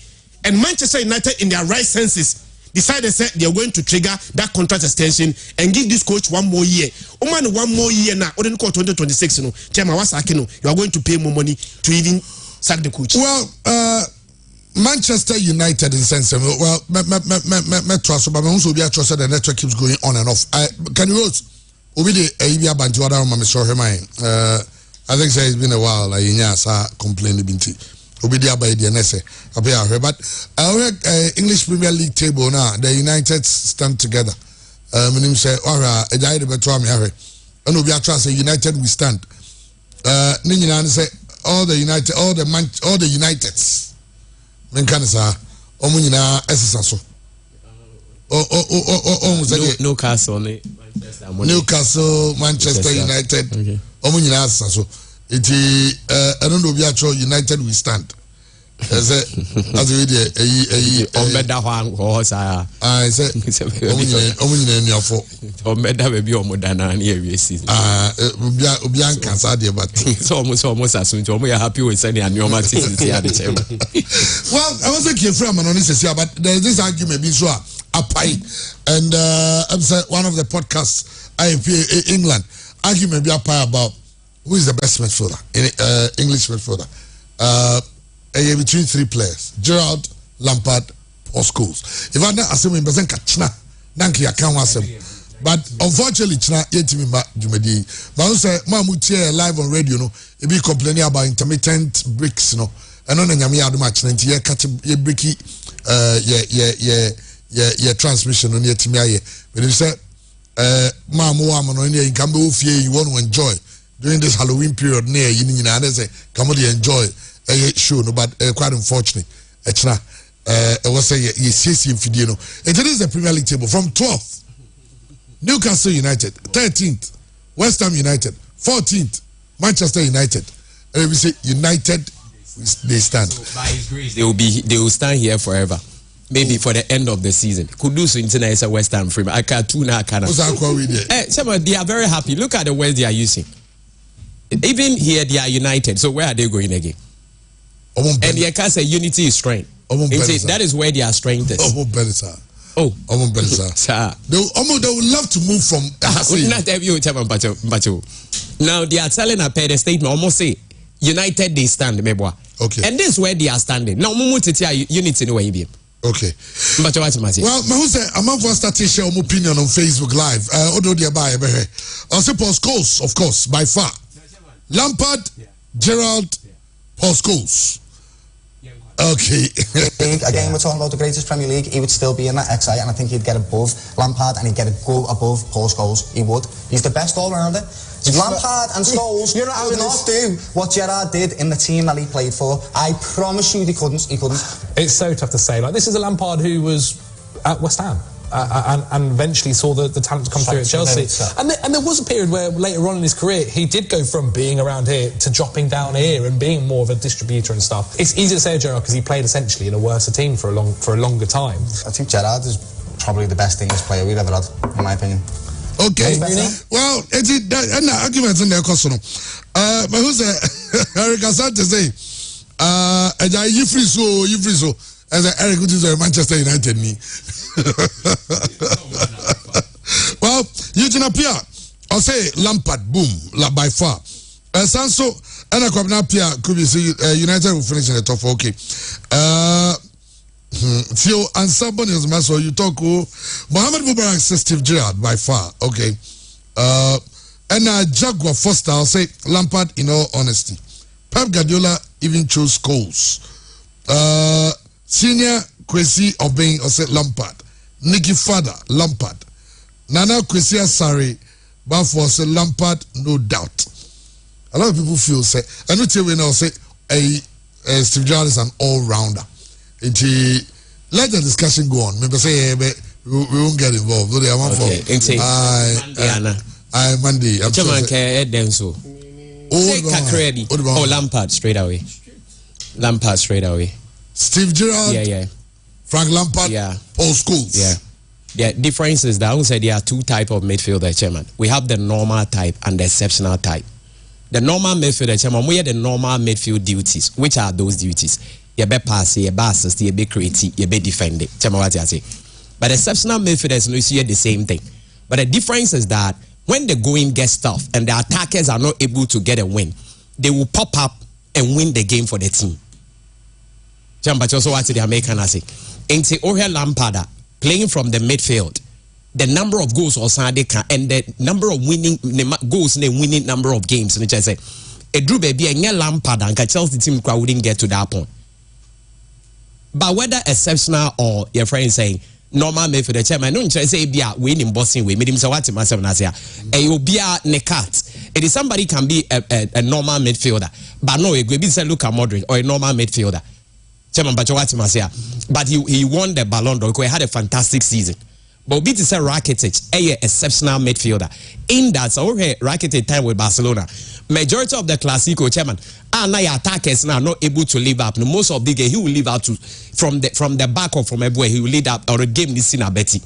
And Manchester United in their right senses decided that they are going to trigger that contract extension and give this coach 1 more year. Oman 1 more year now. Or 2026, no. Chairman Wasakino, you are going to pay more money to even sack the coach. Well, Manchester United in sense. Well, me trust, but me also be trust that the network keeps going on and off. Can you rose? Obi de Ibia Bantuada on my show him. I think it's been a while. Like complain binti. Obidia by the NSA. But I heard English Premier League table now. The United stand together. My name say, "Ora, I died about 2 years." And Obia trust United we stand. Nina say all the Uniteds. Men can say, "Omunina SSaso." Newcastle, Manchester United. Omunina SSaso. It I don't know United we stand. As I said almost as soon as we are happy with sending a new match. Well, I was thinking from an honest but there's this argument be sure and I'm saying one of the podcasts IFP England argument be about who is the best midfielder in English midfielder? Between 3 players: Gerrard, Lampard, Paul Scholes. If I don't assume him, doesn't catch na, danke ya can't assume. But unfortunately, chna yetimi ba jumedi. But I say, Mamuti live on radio, no, he be complaining about intermittent breaks, no. And on nyami adu match, na ye catch ye breaky, ye transmission on yetimi aye. But if say, Mamu amano in ye kambe ufie, you want to enjoy. During this Halloween period, near you say, come on, enjoy a show, no, but quite unfortunate. I was saying, yes, in Fidino. And it is the Premier League table from 12th, Newcastle United, 13th, West Ham United, 14th, Manchester United. And we say, United, they stand. So by His grace, they will stand here forever. Maybe for the end of the season. Kudus Internet is West Ham frame. I can't tune out. They are very happy. Look at the words they are using. Even here, they are united. So where are they going again? And they can say unity is strength. That is where their strength is. They would love to move from. Now they are telling a the statement almost say united they stand. Okay. And this is where they are standing. Now unity no way. Okay. Well, I'm going to start to share my opinion on Facebook Live. Although they are by I'll say Paul Scholes, of course, by far. Lampard, Gerrard, Paul Scholes. Okay. Again, we're talking about the greatest Premier League. He would still be in that XI, and I think he'd get above Lampard, and he'd get a goal above Paul Scholes. He would. He's the best all-rounder. Lampard and Scholes could not do what Gerrard did in the team that he played for. I promise you, he couldn't. It's so tough to say. Like, this is a Lampard who was at West Ham. And eventually saw the talent come through at Chelsea. And there was a period where later on in his career he did go from being around here to dropping down here and being more of a distributor and stuff. It's easy to say Gerrard because he played essentially in a worse team for a longer time. I think Gerrard is probably the best English player we've ever had, in my opinion. Okay. Well, it's an argument in there, Costono. But who's Eric Asante say? You free so. As Eric, which is Manchester United, me. Well, Eugene Apia, I'll say Lampard, boom, by far. Sanso, and I come up here, could be United will finish in the top 4. Okay. Theo and somebody else, Maso, you talk, Mohamed Mubarak says Steve Gerrard by far. Okay. And Jaguar Foster, I'll say Lampard in all honesty. Pep Guardiola even chose Scholes. Senior Kwesi Obeng or say Lampard. Nicky Fada, Lampard. Nana Kwesi Asare, Bafo say Lampard, no doubt. A lot of people feel say, I know tell we now say Steve Gerrard is an all-rounder. Let the discussion go on. Maybe say we won't get involved. Monday. Lampard straight away. Steve Gerrard, yeah. Frank Lampard, yeah. Paul Scholes. Yeah. The difference is that I would say there are two types of midfielder, chairman. We have the normal type and the exceptional type. The normal midfielder, chairman, we have the normal midfield duties. Which are those duties? You be pass, you be assist, you be create, you be defend it. Chairman, what you say? But exceptional midfielders, you see the same thing. But the difference is that when the going gets tough and the attackers are not able to get a win, they will pop up and win the game for the team. But also what the American say. Ain't Oriel Lampard playing from the midfield, the number of goals or and the number of winning goals and the winning number of games. And I say, a Drew baby and Lampard and Chelsea team wouldn't get to that point. But whether exceptional or your friend saying normal midfielder, chairman, no interest say be a winning bossing way. Made him say what myself and I say, a be a nekat. It is somebody can be a normal midfielder, but no, it could be say Luka Modric or a normal midfielder. But he won the Ballon d'Or. He had a fantastic season. But Biti said Rakitic, a exceptional midfielder. In that, so Rakitic time with Barcelona, majority of the Clasico chairman, now attackers now not able to live up. Most of the game he will live out to from the back or from everywhere he will lead up or a game this in a Betty.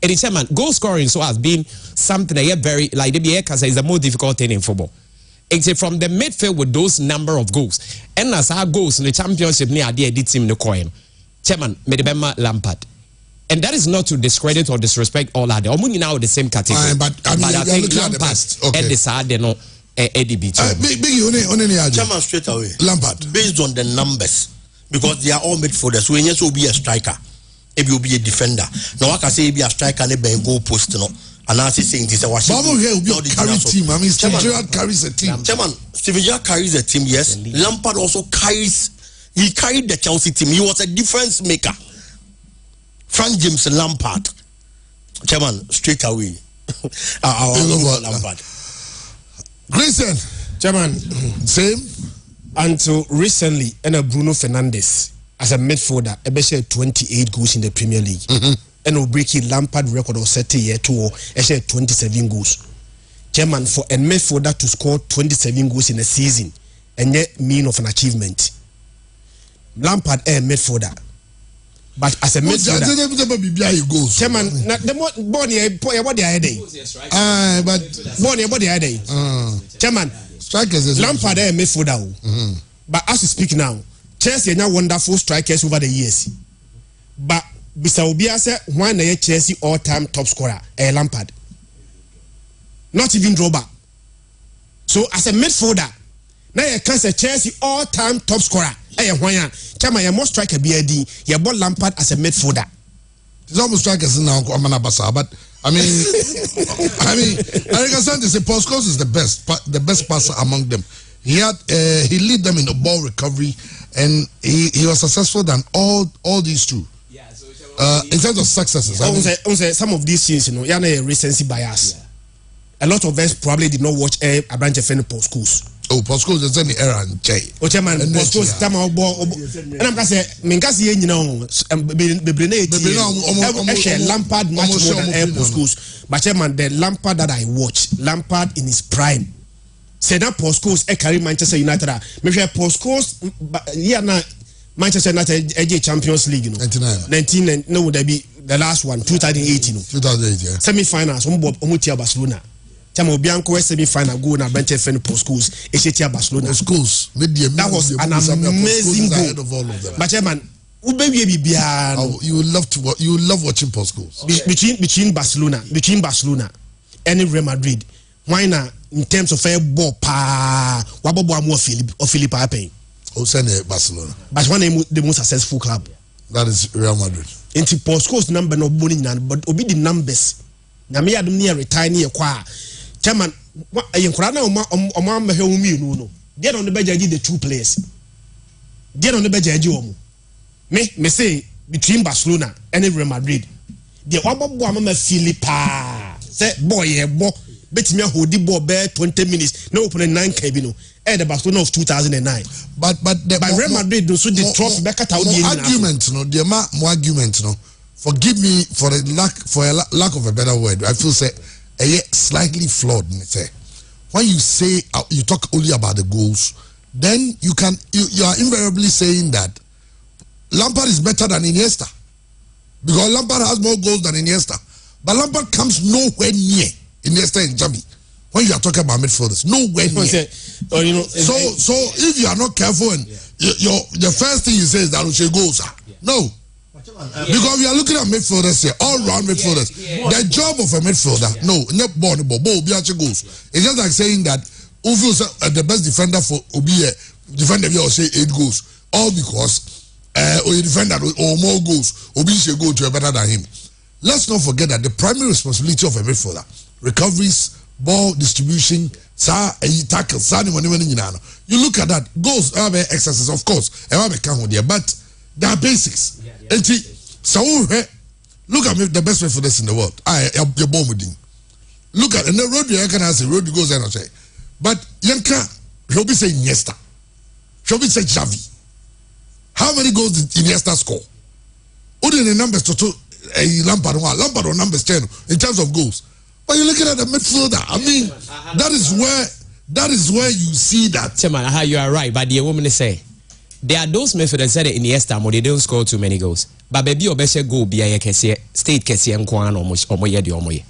And the chairman, goal scoring so has been something that very like the BA is the most difficult thing in football. Except from the midfield with those number of goals. And as our goals in the championship near the edit team in the coin. Chairman, Medibema Lampard. And that is not to discredit or disrespect all other. Omuni now the same category. But I think Lampard and the side they know ADB. Chairman, straight away. Lampard. Based on the numbers, because they are all midfielders. When you will be a striker, it will be a defender. Now I can say be a striker and a goal post, no. And I saying this, I was carry team. I mean, Steve Gerrard carries a team. Chairman, Steve Gerrard carries a team, yes. Lampard also carries. He carried the Chelsea team. He was a difference maker. Frank James Lampard. Chairman, straight away. Lampard. Grayson. Chairman, same. Until recently, Bruno Fernandes as a midfielder, he shared 28 goals in the Premier League. And will break the Lampard record of 30 years to 27 goals. Chairman, for a midfielder to score 27 goals in a season, and yet mean of an achievement. Lampard a midfielder, but as a midfielder, Chairman, the Bonnie, what they are day. But Bonnie, what they are day. Chairman, Lampard a midfielder. But as we speak now, Chelsea are wonderful strikers over the years. But Bisa Obia said one Chelsea all-time top scorer, Lampard. Not even Droba. So as a midfielder, now you can say Chelsea all-time top scorer. Chama you must strike a BAD. You bought Lampard as a midfielder. It's almost strikers now, but I mean, Eric Asante say Paul Scholes is the best passer among them. He lead them in the ball recovery, and he was successful than all these two. In terms of successes, some of these things, you know, you have a recency bias. a lot of us probably did not watch a branch of any post schools. Oh, post schools is any era and Jay. Oh, chairman, post schools time out and I'm gonna say, Minkasi, you know, Lampard much more than post schools. But chairman, the Lampard that I watched, Lampard in his prime. Said that post schools carry Manchester United. Maybe post schools, yeah, now Manchester United AJ Champions League, you know, 19 no, would be the last one, 2018. 2008, yeah. Semi-finals, Umutia Barcelona. Chamo Bianco semi-final go na bench FN post schools, Echetia Barcelona. Schools, that was an amazing goal of all of them. But chairman, you love watching post schools. Between Barcelona, and Real Madrid. Why not in terms of fair ball Wabobo more Philip Ape? Oh, send Barcelona. But one the most successful club. That is Real Madrid. Into post schools number no money but obi the numbers. Na me adum near retire near kwa. Chairman, yenkura na oma mehe umi no. They on the bejaji the two players. They on the bejaji omo. Me say between Barcelona and Real Madrid. The Wabobo ama Philippa. Say boy bet me hold the ball bare 20 minutes. No open 9 cabino. The Barcelona of 2009. But Real Madrid do so the trophy back at argument no. The more argument no. Forgive me for a lack of a better word. I feel say slightly flawed. When you say you talk only about the goals, then you are invariably saying that Lampard is better than Iniesta because Lampard has more goals than Iniesta, but Lampard comes nowhere near Iniesta and Xavi. When you are talking about midfielders, nowhere near. So if you are not careful and the first thing you say is that we should go, sir. No. Because we are looking at midfielders here, all round midfielders. The job of a midfielder, not born goals. It's just like saying that the best defender for Obi defender will say 8 goals. All because or a defender or more goals, Obi should go to a better than him. Let's not forget that the primary responsibility of a midfielder, recoveries, ball distribution, tackles, you look at that, goals are exercises, of course, but there are basics. So look at me, the best midfielders in the world. You're born with him. Look at and the road you can say road goes and say, but Yanka, he'll be saying Iniesta, he'll be saying Xavi. How many goals did Iniesta score? What are the numbers to Lampard on numbers 10 in terms of goals? But you're looking at the midfielder. I mean, that is where you see that. Chairman, you are right, but the woman say there are those midfielders that in Iniesta they don't score too many goals. But baby, obeshe go be a state kesi nkwan omoye de omoye.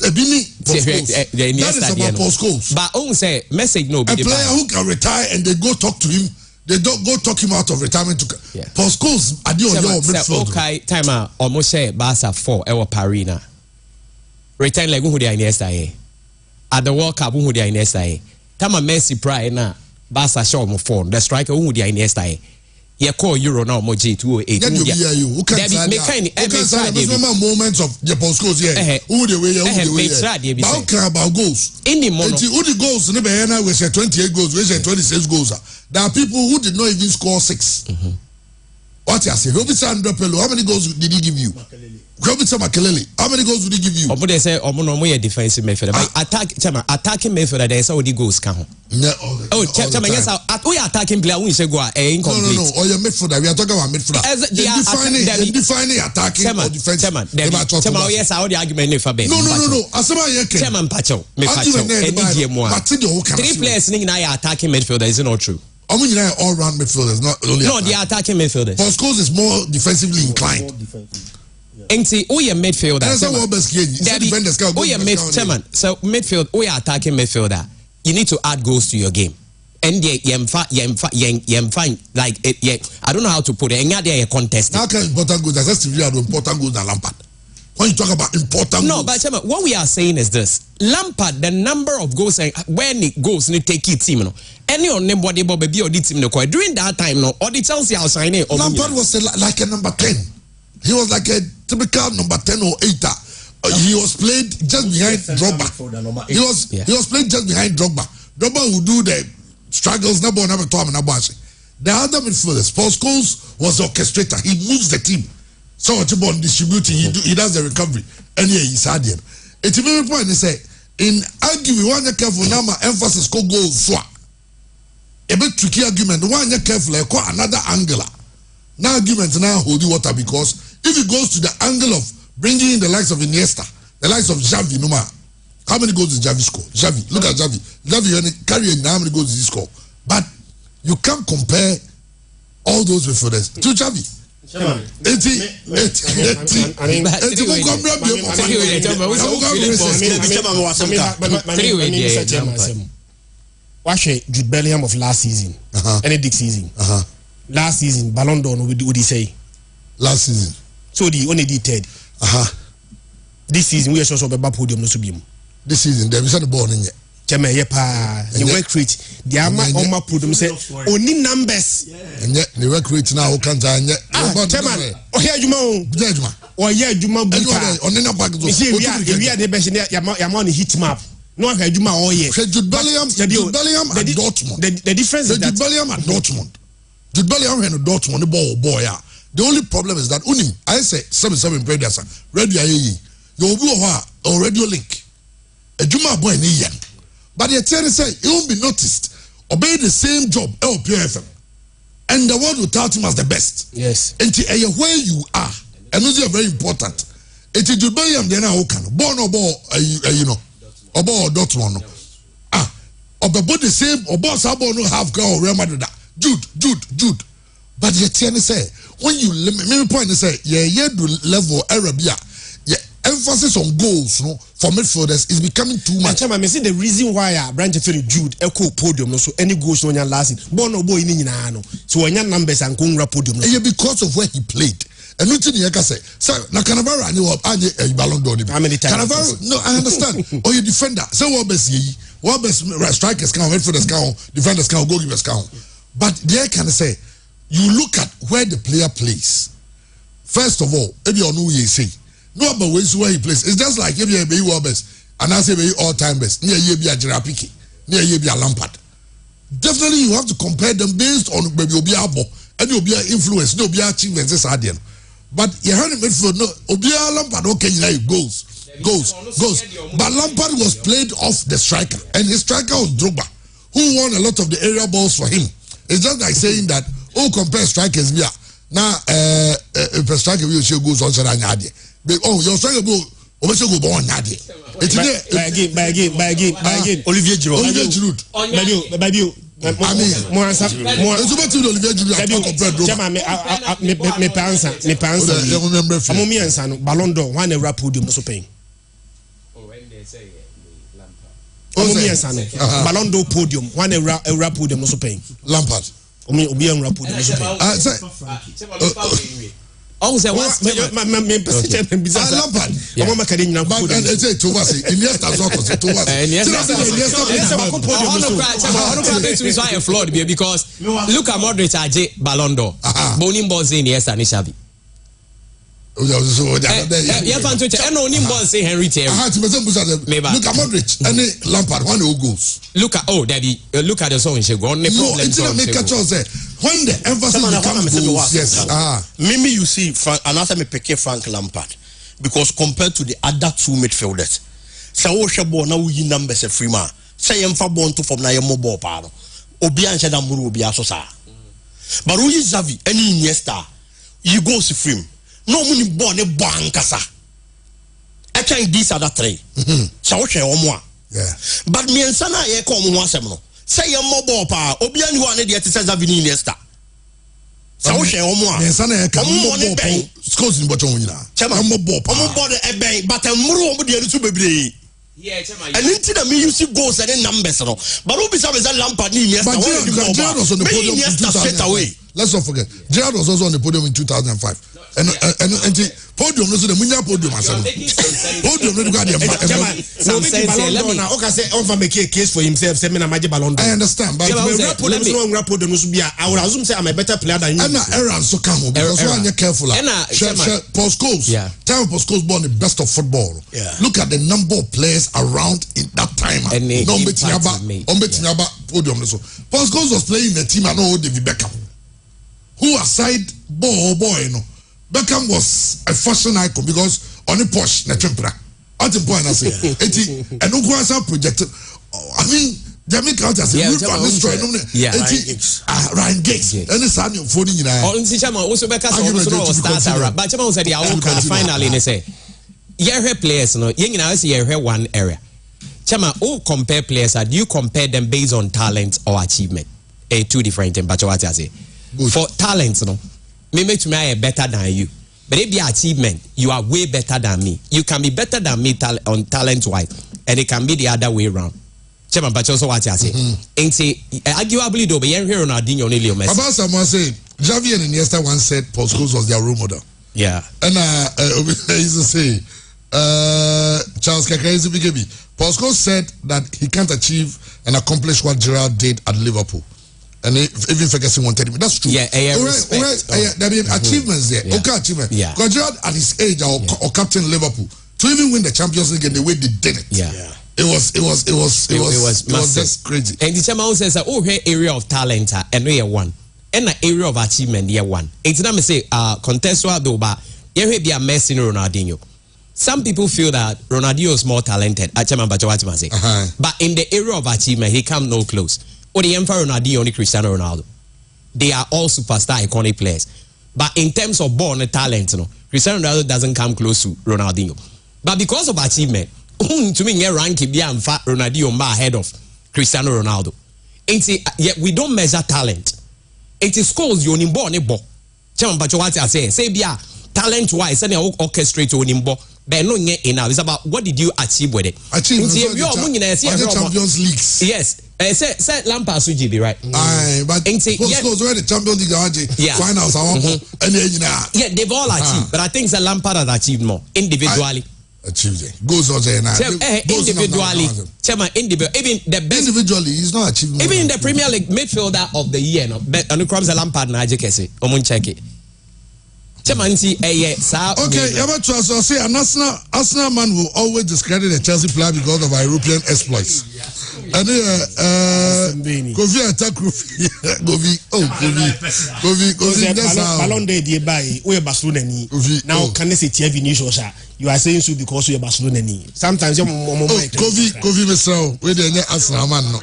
That is about post goals. But on say message no. A player who can retire and they go talk to him. They don't go talk him out of retirement to post goals. Are your midfield? Okay, time out. Almost say Barca 4. Ewa Parina. Return like who they are Iniesta. At the World Cup who they are Iniesta. Time a Messi pride na Barca show mo 4. The striker who they are Iniesta. You call Euro now mo G208. Who can moments of the post goals here? Who they way? But how can about goals? In the moment, who the goals? Never we say 28 goals. We say 26 goals. There are people who did not even score 6. What you say? How many goals did he give you? How many goals did he give you? They say defensive midfielder. But attacking midfielder, they say the goals count. Oh, yes, we attacking player. We say go incomplete. No. Or your midfielder. We are talking about midfielder. Defining attacking or defensive. Yes, I the argument for Ben. No. Chairman Pacho. 3 players in attacking midfielder is not true. All round midfielders, not only. No, they are attacking midfielders. Post goals is more defensively inclined. Nti oye midfielder. So midfield, oye attacking midfielder. You need to add goals to your game. And like I don't know how to put it. And they are contesting. How can important goals? That's important goals than Lampard. When you talk about important goals. But Chairman, what we are saying is this: Lampard, the number of goals when it goes, you take it team. Any on nobody but baby or the team during that time no or the Chelsea outside. Lampard was like a number 10. He was like a typical number 10 or 8. He was played just behind Drogba. He was played just behind Drogba. Drogba would do the struggles. The other midfielders, Paul Scholes was the orchestrator. He moves the team. So distributing, he does the recovery. And he's had him. It's a very point. They say in arguing one careful now emphasis go so a bit tricky argument one careful another angle now argument now hold water because if it goes to the angle of bringing in the likes of Iniesta, the likes of Xavi, how many goals did Xavi score? Xavi, look at Xavi. Xavi carry how many goals did he score? But you can't compare all those midfielders to Xavi. Watch Jude Bellingham of last season, any this season. Last season, Ballon d'Or, what did he say? Last season. So the only did third. This season we are sure about podium no subim. This season there is a ball in it. Chema yepa the work rate. The ama oma podium say only numbers. And yet the work rate now can Chema. Oh here Juma. Oh here Juma buta. On the back. We are the best yama on hit map. No here Juma oh here. Jude Bellingham at Dortmund. The difference is that Jude Bellingham at Dortmund. Jude Bellingham and Dortmund the ball boy. The only problem is that I say 77 predators radio you will or radio link a Juma boy in Ian. But the attorney say it won't be noticed. Obey the same job LPFM. And the world will tout him as the best. Yes. And where you are, and those are very important. It is Jude Bellingham then I can born or Dortmund. Or the same or boss no half girl Real Madrid. Jude. But the attorney say when you limit point say do level Arabia. Emphasis on goals for midfielders is becoming too much. I see the reason why Branch Jude echo podium so any goals no last born no boy in so when your numbers and congra podium because of where he played. And nothing you can say. So na Cannavaro and you Ballon d'Or. How many times? Cannavaro, no, I understand. Or your defender. So what best strikers count, midfielders count, defenders count, goalkeepers count. But there can say you look at where the player plays. First of all, if you know you say. No, but where he plays. It's just like if you be best and I say be all-time best. Near you be a Gerapiki, near you be a Lampard. Definitely, you have to compare them based on maybe Obia Bo and Obia influence, no Obia achievements. But you heard him midfield, no Obia Lampard. Okay, you know goals. But Lampard was played off the striker, and his striker was Drogba, who won a lot of the area balls for him. It's just like saying that compare strikers here. Now, if a striker will show goals on Saranyadi. Your striker go go born Nadi. It's again. Olivier Giroud. Ballon d'Or one a podium so paying. Ballon d'Or podium one a podium so paying. Lampard. Oh, say what? Lampard. Because look at Modric Ballon d'Or. Bonin balls in Iniesta and Xavi. Henry Terry. Look at Modric and Lampard one goals. Look at the song she go. No, it's not make a choice. When the emphasis becomes goals, yes. Maybe you see, and after me pick Frank Lampard, because compared to the other two midfielders, so Shabo now we numbers a free man. Say I'm for born to from na mobile paro. Obian Shada Muru Obia Sosa. But who is Xavi? Any Iniesta, you go to free. No money born a bankasa. I can't these other three. So she omwa. Yeah. But me and Sana ye come one semno. Say a mobile power. Obian who are the says Avini Iniesta. So she omwa. Me Sana ye come mobile scores in Botonina. Chama mobile a bank, but a muru over the other baby. Yeah, and into the me you see goals and numbers. But who is a Lampard? But Gerrard was on the podium in 2005. Let's not forget, Gerrard was also on the podium in 2005. And the podium, no, the Munya podium, podium, no, make a case for himself. I understand, but I would assume say I'm a better player than you. And Aaron so come because when you're careful, post goals, time post goals born the best of football. Look at the number of players around in that time. No, podium. Post goals was playing the team. I know David Beckham, who aside boy, Beckham was a fashion icon because on the Porsche, At the point I say, and no one projected. I mean, Jamaica out as a root from this story. Ryan Giggs. And the son of phone in our own Sichama also because also stars are but Chama said, I will finally say, yeah, players, no, you know, see one area. Chama, all compare players, do you compare them based on talent or achievement? Two different things, but what I say. For talent, no, maybe to me better than you. But if you achievement, you are way better than me. You can be better than me on talent wise, and it can be the other way around. Chairman, but also what I say. And say, arguably, though, but you hear Ronaldinho only Leo Messi. About someone say, Javier and Iniesta once said Paul Scholes was their role model. Yeah. And I used to say, Charles Kakaizi Bigebi, Paul Scholes said that he can't achieve and accomplish what Gerrard did at Liverpool. And even Ferguson wanted him. That's true. Yeah, there be achievements there. Yeah. Okay, achievement. Yeah. Because Gerrard at his age or captain Liverpool to even win the Champions League in the way they did it. Yeah. It was just crazy. And the chairman says that area of talent and we are one. And the area of achievement year one. It's not me say contextual though, but here be a Messi and Ronaldinho. Some people feel that Ronaldinho is more talented. But in the area of achievement, he come no close. Or the Emperor Ronaldinho, only Cristiano Ronaldo. They are all superstar iconic players. But in terms of born talent, Cristiano Ronaldo doesn't come close to Ronaldinho. But because of achievement, to me, ranking Ronaldinho ahead of Cristiano Ronaldo. Yet we don't measure talent. It is scores you on born a bo. But what I say talent wise, and orchestrate on him bo. But no enough. It's about what did you achieve with it? Achieve Champions Leagues. Yes. Say Lampard Suji be right. Aye, but Postcodes where the Champions League finals and yeah, they've all achieved. But I think that Lampard has achieved more individually. Achieved it. Goes on there now. Individually, even the best individually he's not achieving. Even in the Premier League midfielder of the year, no. But on the comes Lampard na Kese. Check it. Okay, so say an Arsenal man will always discredit a Chelsea player because of our European exploits. And Kofi attack Kofi. Ballon d'Or by we Barcelona ni. Now can they say Vinicius? You are saying so because you are Barcelona ni. Sometimes you Kofi Mesau. We the Arsenal man no.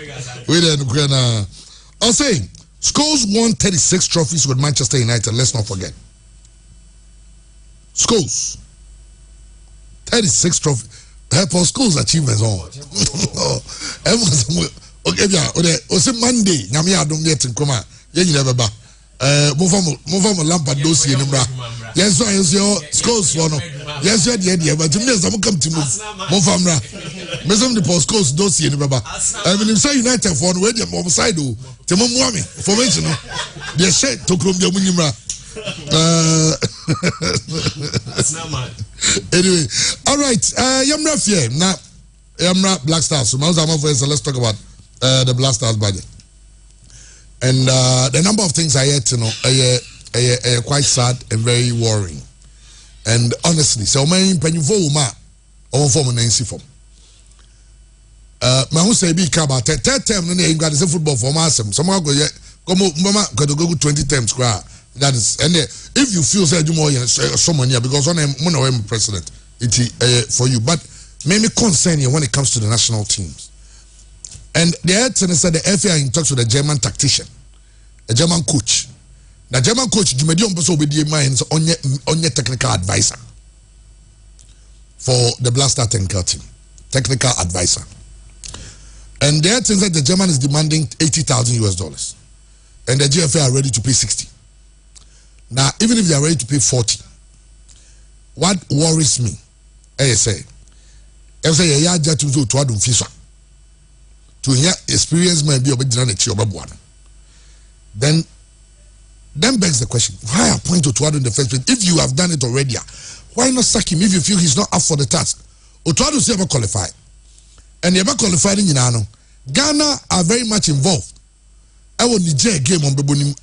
We the Ukraine. I'll say Scholes won 36 trophies with Manchester United. Let's not forget. Scholes 36 trophies. Paul Scholes achievements on. Okay, yeah. Ose Monday. Nyami adum yet in Kuma. Yenyi never ba. Move from Lampard dossier number. Yes, your Scholes for no. Yes, yeah. But to me, some come to move. Move from ra. Me some the Paul Scholes dossier number. I mean, if say United for no way them on side do. Temo muami formation no. They share to Colombia munimra. Anyway, all right. Yamra Fie. Now, Yamra Black Stars. So, let's talk about the Black Stars budget. And the number of things I heard to know are quite sad and very worrying. And honestly, so many penny for ma or for my form. My who say be about 10 term no got the football for massam. Someone go mama go 20 terms cry. That is, and if you feel say you more someone here because when I'm president, it's for you. But maybe concern you when it comes to the national teams. And the head said the FA in talks with a German tactician, a German coach. The German coach, you may also be the minds on your technical advisor for the Blaster technical team, technical advisor. And the head said the German is demanding $80,000, and the GFA are ready to pay 60. Now, even if they are ready to pay 40, what worries me, I say to hear experience might be then begs the question, why appoint Otuado in the first place? If you have done it already, why not sack him if you feel he's not up for the task? Otuado is never qualified. And never qualified in Yinano. Ghana are very much involved. I will Niger game on Bebonim.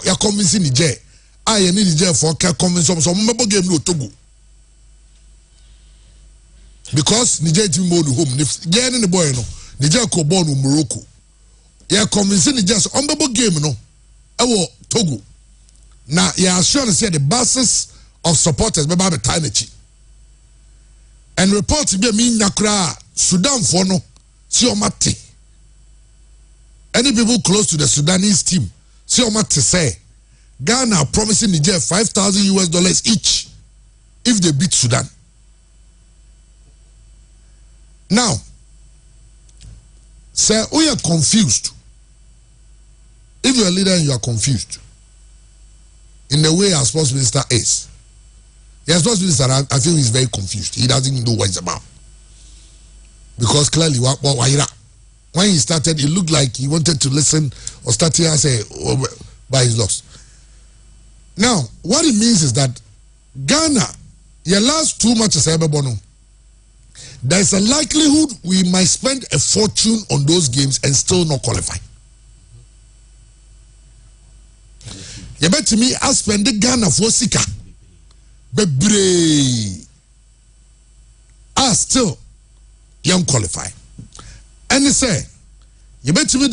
You're convincing Niger. I need Niger for convince some member game no Togo. Because Niger team mode home. Get in the boy no. Niger ko born in Morocco. You're convincing Niger on the game no. I will Togo. Now you are sure to say the basis of supporters by time. and reports be me nakra Sudan for no si omate. Any people close to the Sudanese team si omate say Ghana are promising Niger $5,000 each if they beat Sudan. Now, sir, we are confused. If you're a leader and you are confused in the way our sports minister is, the sports minister, I feel he's very confused. He doesn't even know what it's about. Because clearly, when he started, it looked like he wanted to listen or start here and say, oh, but he's lost. Now, what it means is that Ghana, your last 2 matches, there's a likelihood we might spend a fortune on those games and still not qualify. You bet to me, I spend the Ghana for Sika. Bebre. I still young qualify. And they say, you bet to me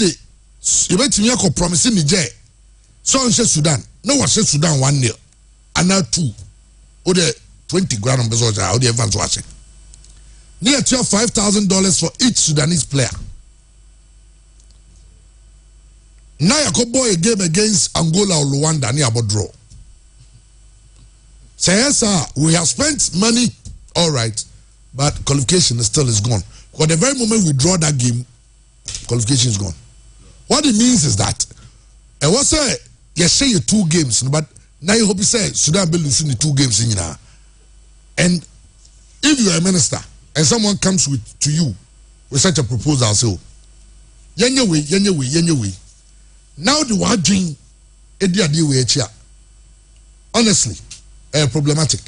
I could promise Niger. So on Sudan. No one said Sudan 1-0. And now 2. Or the 20 grand on Bezoja, or the advance watching. Near to $5,000 for each Sudanese player. Now you could boy a game against Angola or Rwanda near about draw. Say yes, sir, we have spent money, all right, but qualification still is gone. Because the very moment we draw that game, qualification is gone. What it means is that I was say you say you 2 games, but now you hope you say Sudan be losing the 2 games in now. And if you are a minister and someone comes to you with such a proposal, so yenyewe. Now the one dream, honestly, problematic.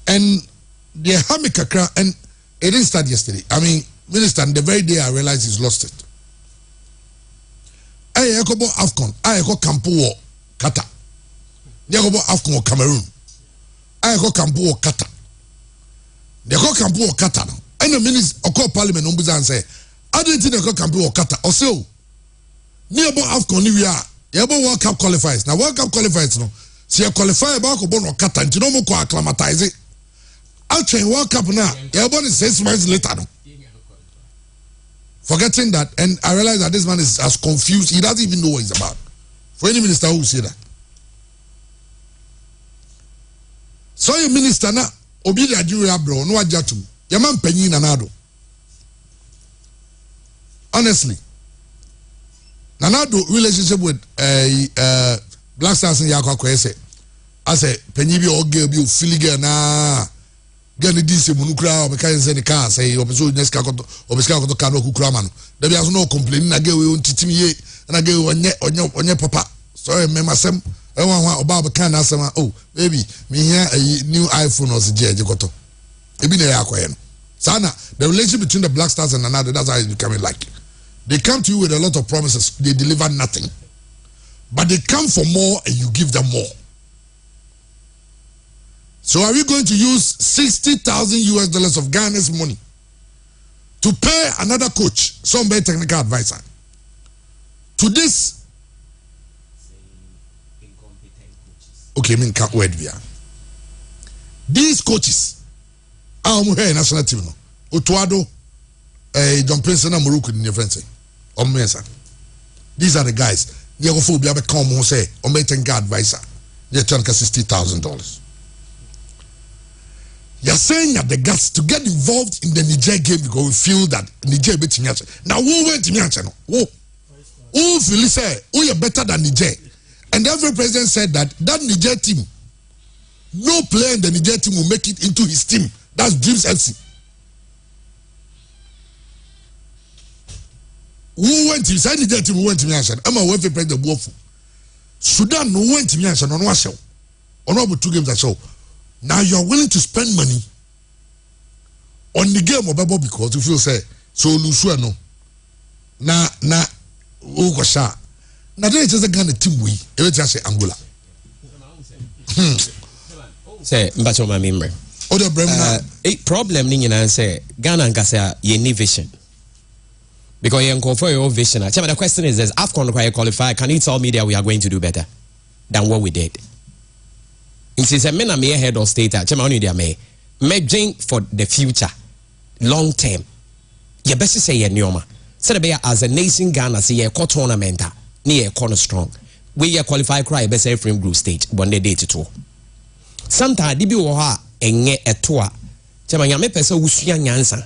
And the Hamikakra, and it didn't start yesterday. I mean, Minister, the very day I realized he's lost it. I go AFCON, I go Campo Qatar. They go AFCON Cameroon. I go Campo Qatar. They go Campo Qatar. And the minister, or call Parliament, and say, I didn't think they go Campo Qatar. Or so. Near about AFCON, we are. You have World Cup qualifiers. Now, World Cup qualifiers, no. See, you qualify about Kobono Qatar, and you don't know acclimatize it. I'll train World Cup now. You have 6 months later, no. Forgetting that, and I realize that this man is as confused, he doesn't even know what he's about. For any minister who will say that. So, your minister now, Obi Nigeria bro, no ajatum. Your man penny nanado. Honestly. Nanado relationship with Black Stars in Yakwa Kwese. I say, penny be all girl be filiga na. Gani disi munukra obeka nse ni car say obeso neska koto obeska koto kano kukuramano there be no complaining na girl we ontitimi ye na girl onye papa sorry me masem enwa oba obeka na asema oh baby me here a new iPhone or je koto ebi na yakwa no sana the relationship between the Black Stars and another, that's how it's becoming like they come to you with a lot of promises, they deliver nothing, but they come for more and you give them more. So are we going to use $60,000 of Ghana's money to pay another coach, some better technical advisor, to this? Okay, I mean, can't wait here. These coaches, national team, Otuado, John Prince, and Morocco in your friends. These are the guys. You go for be able to come and say, or make technical advisor. They turn $60,000. You're saying you have the guts to get involved in the Niger game because we feel that Niger beat Niger. Now, who went to Niger? Who feel say, oh, you're better than Niger? And every president said that Niger team, no player in the Niger team will make it into his team. That's Dreams FC. Who went to inside Niger team? Who went to Niger? I'm a welfare president. Sudan no went to Niger on one show. On about 2 games that show. Now you are willing to spend money on the game of Bible because you feel say so Lusu no. Na Ugosha. Now there is just a Ghana team we just say Angola. Say mbacho ma member. Other Bremna problem ni nyina say Ghana nkasa ye ni vision. Because you for your vision. The question is this: AFCON qualify. Can you tell me that we are going to do better than what we did? It is a men a head of state. medjing for the future long term ye best say ye nyoma said be as a nation Ghana say ye ko tournament ni ye corner strong we ye qualify cry be say frame group stage one day to sometimes di bi wo ha enye eto a chema nyame pese wusua nyansa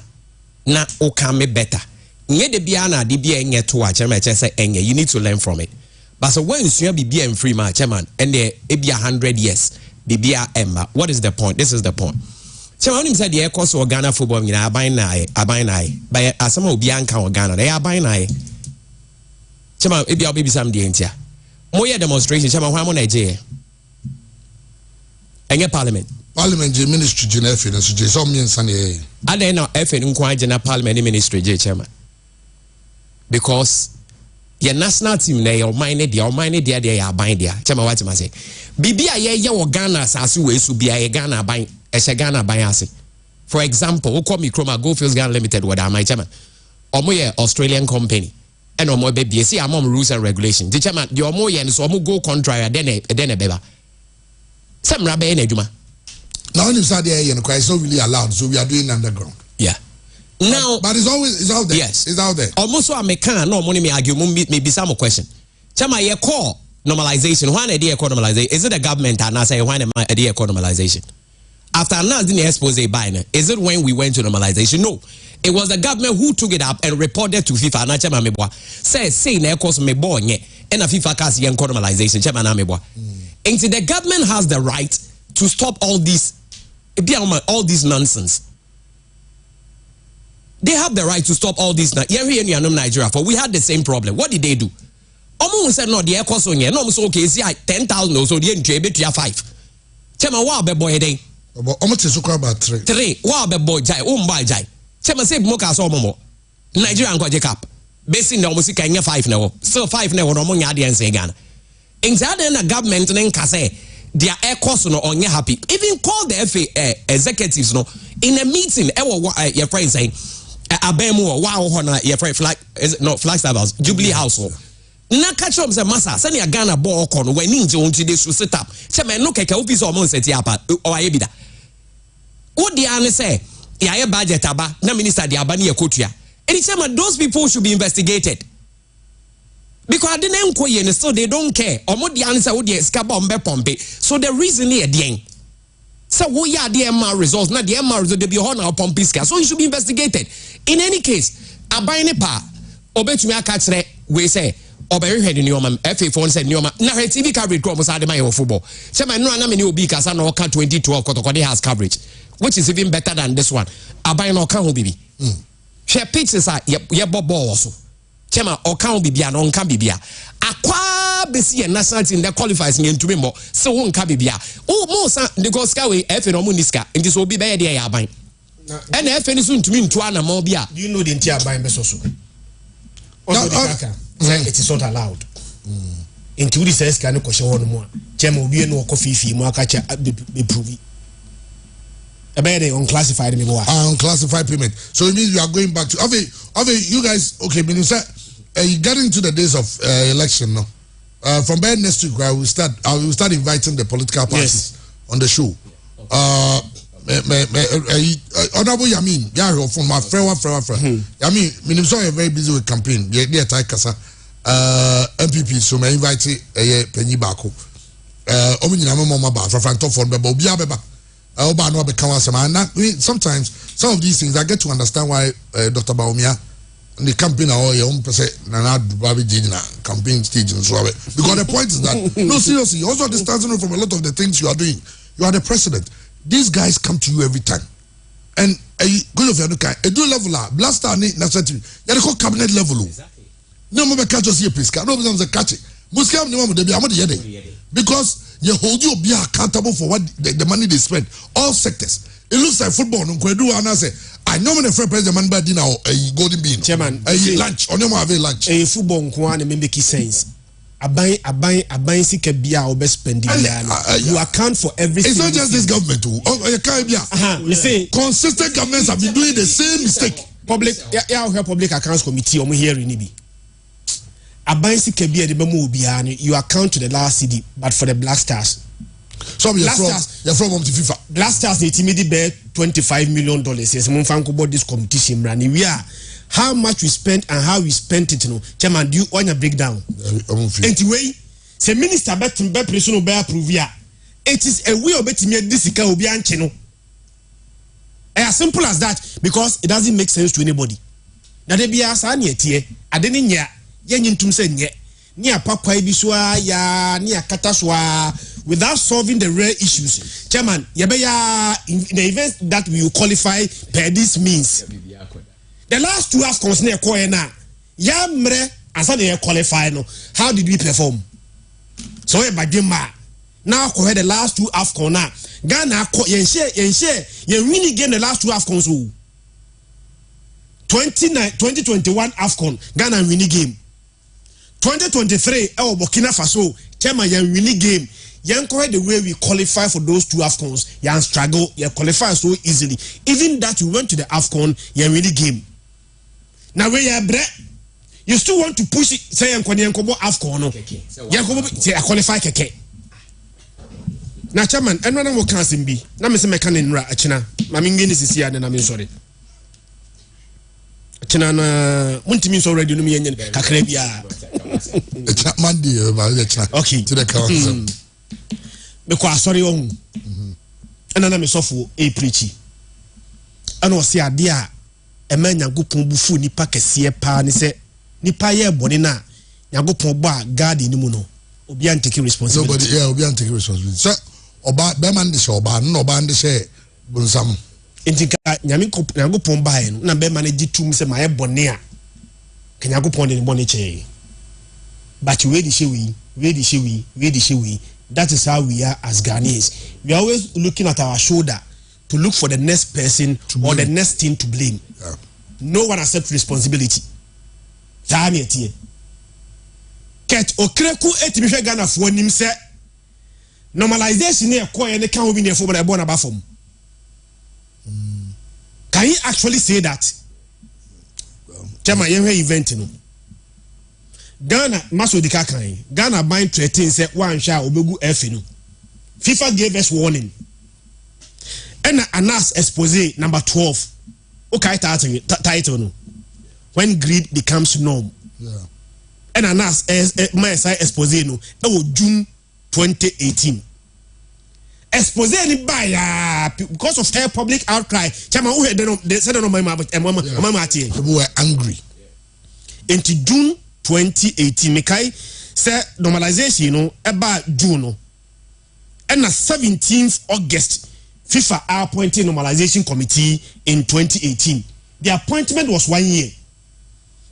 na o can me better nye de bia na di bia enye to a chema che say enye you need to learn from it but so when usua bibia en free ma chema and there e bia 100 years bibia emma what is the point this is the point chema when him said the course of Ghana football nyina aban na by asama obi anka o Ghana they aban na chema e bia obi sam de entia moye demonstration chema hwan mo na je enye parliament je ministry je na efe na so je so me nsa na e ade na efe nkwa je na parliament ministry je chema because your national team na your mind there ya ban there chema what ma say bibia ye wo Ghana asase we su bia ye Ghana ban e Ghana ban ase for example we call me Chroma Goldfields Ghana Limited what am I chema omo ye Australian company and omo be bia see amom rules and regulations the chema the omo ye so omo go contrary then e beba semra be na adwuma now when you start there you know it's not really allowed so we are doing underground yeah now but it's out there yes it's out there almost so American no money me argue maybe some question chama ye call normalization when idea call normalization is it the government and I say when idea call normalization after announcing the expose by is it when we went to normalization no it was the government who took it up and reported to FIFA na chama meboa say na cause me boy nye and FIFA cast yen call normalization chama na meboa and the government has the right to stop all this nonsense. They have the right to stop all this. Here in Nigeria, for we had the same problem. What did they do? Omo said no, the air cost on here. No, so okay, see 10,000 or so. The entry to 5. Chema wa be boy day. Omo te so about 3. 3. Wa be boy jai. Mba jai. Chema say moka so omo. Nigeria nko je cap. Basing na omo si kanya 5 na wo. Still 5 na wo no omo nya de ense Ghana. Inside the government nka say their air cost no onye happy. Even call the FA executives no in a meeting. Your friend saying. Abemu wow hona your friend Flagstaff House Jubilee House na catch up say massa send your Ghana ball kono when ninja unti dey so set up say me no keke obi so mo set apa o aye bida wo dia ne say ya budget aba na minister dia aba ne yakotua any say those people should be investigated because they nko ye so they don't care omo dia ne say wo dia ska bombe pompe so the reason here dey so we are the MR results not the MR results they be on our pompiska so it should be investigated in any case abine pa obetumi aka we say obehwe de nioma FA phone said nioma na TV coverage come say my football say my no na me obi kasa na oka 2012 kotokode has coverage which is even better than this one abine no kan ho bibi share pitches are ye ball so chema oka ho bibia no nka bibia akwa besi national team that qualifies me ntumi mo so won ka bibia o mo sa because Skyway FA no mo niska nti so obi be dey ya ban and FA ni so ntumi ntu ana mo bia do you know the entire ban be so also the kaka it is not allowed into the says can ko show no mo chema obi no ko fifi mo aka cha be prove about the unclassified me boy unclassified payment so it means you are going back to you guys okay minister you get into the days of election now. From by next week, I will start inviting the political parties on the show. Honorable Yamin, from my friend. Yamin, Minimso are very busy with campaign. They attack Kasa MPP, so I invite Penny Bako. Sometimes some of these things I get to understand why Dr. Baumia. The campaign or your own person campaign stage and so on. Because the point is that no seriously, also distancing from a lot of the things you are doing. You are the president. These guys come to you every time. And good of your do level blaster national you call cabinet level. No more catch us here, please. No more catch it. Because you hold you be accountable for what the money they spend. All sectors. It looks like football. I know when the first president man by dinner a golden bean. Chairman, lunch on your lunch. A football nkuane make sense. Abai sika bia obe spend you account for everything. It's not just this government too. You see, consistent governments have been doing the same mistake. Public public accounts committee omo hearing ni bi. Abai sika bia de bemu obiane you account to the last CD but for the Black Stars. Some you're from FIFA. Blasters they timid bear $25 million. Yes, Monfanko bought this competition, Rani. We are how much we spent and how we spent it. You know, Chairman, do you want a breakdown? Anyway, say minister bet person will bear prove ya. It is a way of betting me this will be channel. As simple as that, because it doesn't make sense to anybody. Now they be as an yet, I didn't ya yen say yet. Near Papa Ibiswa ya near Kataswa without solving the real issues. Chairman, yabeya in the event that we will qualify per this means. The last two AFCONs near Koena, Yamre as they qualify no. How did we perform? So Bajima now co the last two AFCON na Ghana yen really game the last two AFCONs. 2021 AFCON Ghana winning game. 2023 Burkina Faso Chairman yan winning game. Yan correct the way we qualify for those two AFCONs. Yan struggle, yan qualify so easily. Even that we went to the AFCON, yan winning game. Now where you bre, you still want to push it, say yan kobo AFCON no. Yan kobo say I qualify keke. Now Chairman, enwana mo kan simbi. Na me se me kan nra achina. Ma me ngeni sisi ya na me sorry. Achina na muntimi so ready no me yenye kakra bia. Monday, okay. To the council. Because sorry on. And then I'm so a preachy. And was see a dear a man Yagupon bufu nipa kesiye pa ni se nipa ye bonina Yagupon ba guard in muno. Obian taking responsibility. Nobody, yeah, Obian taking responsibility. Sir, Oba Beman the show, no band the share Bunsam. Intika Yagupon by na Beman G2 say my bonia. Can Yagupon in boniche? But where the shewi, that is how we are as Ghanaians. We are always looking at our shoulder to look for the next person or the next thing to blame. Yeah. No one accepts responsibility. Ket okreku etimife Ghana for nim se normalization e ko e can be near for the born above. Can you actually say that? Chama yenwe event no. Ghana maso dika kan Ghana bind 13 say one sha obegu F no. FIFA gave us warning. And Anas expose number 12. Okay, title no. When greed becomes norm. Yeah. And Anas my expose no. June 2018. Expose any by because of their public outcry. Chama who they said no my people were angry. Into June 2018, Mekai say normalization no about June no. And 17th August, FIFA appointed normalization committee in 2018. The appointment was 1 year.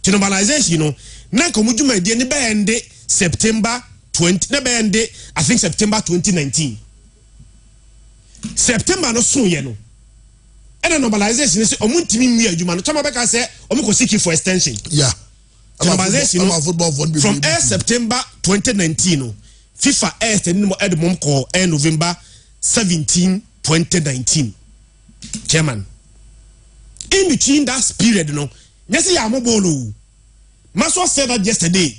To normalization, na komujuma de ne be September 20, ne be I think September 2019. September no so ye no. And normalization say omuntimi mi adwuma no. Chama beka say omuko seek for extension. Yeah. Normalization from September 2019 FIFA extended call November 17 2019 chairman in between that period yes ya mobolo Maswa said that yesterday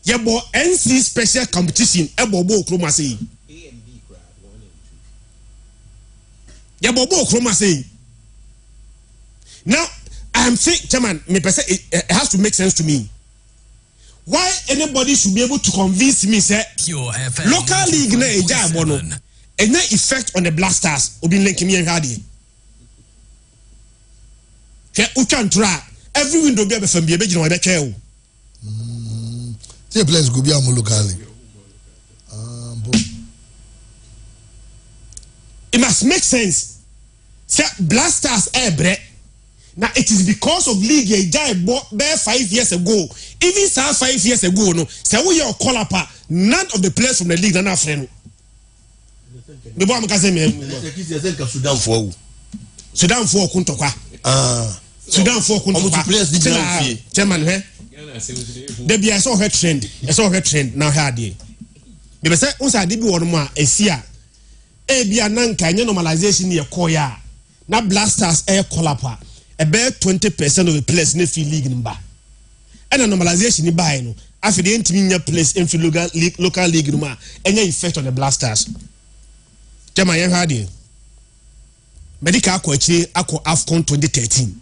yebo NC special competition ebobo okroma say A and B grad 1 and 2 yebo okroma say now I'm saying, Chairman, it has to make sense to me. Why anybody should be able to convince me, say, local league na eja bono, and no effect on the Blasters. Obi linking me and Hardy. Every window be from be able to care. The place go be locally. It must make sense. Say Blasters bread. Now it is because of league a guy bought there 5 years ago. Even 5 years ago, no. Say we are call up. None of the players from the league are not friend. The boy Sudan for Kuntokwa. Sudan for Kuntokwa. Chairman, there be I saw her trend. I saw her trend now here. They say unsa dey be one more esia. E bia nanka nye normalization ye koya. Na Blasters air call up. About 20% of the players in the league in ba. And a normalization in ba no. After the entire place in local league no ma any effect on the Blasters. Jama yen hadi. Medical akọ akyire akọ AFCON 2013.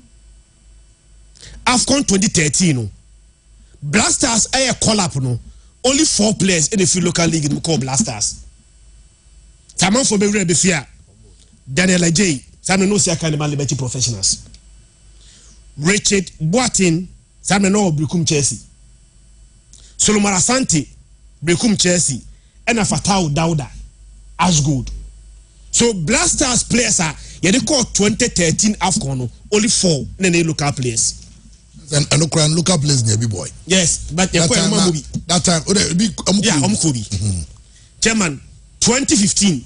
AFCON 2013 no. Blasters aye call up no. Only 4 players in the field local league in call Blasters. Taman for be ready fear. Daniel Ajay, Sam no see kind of liberty professionals. Richard Boatin, Sam no Brekum Chelsea. Solomon Asante, Brekum Chelsea, and a Fatau Dauda, as good. So Blasters players are they call 2013 AFCON only 4 in local players. And local players near boy. Yes, but that time Chairman 2015.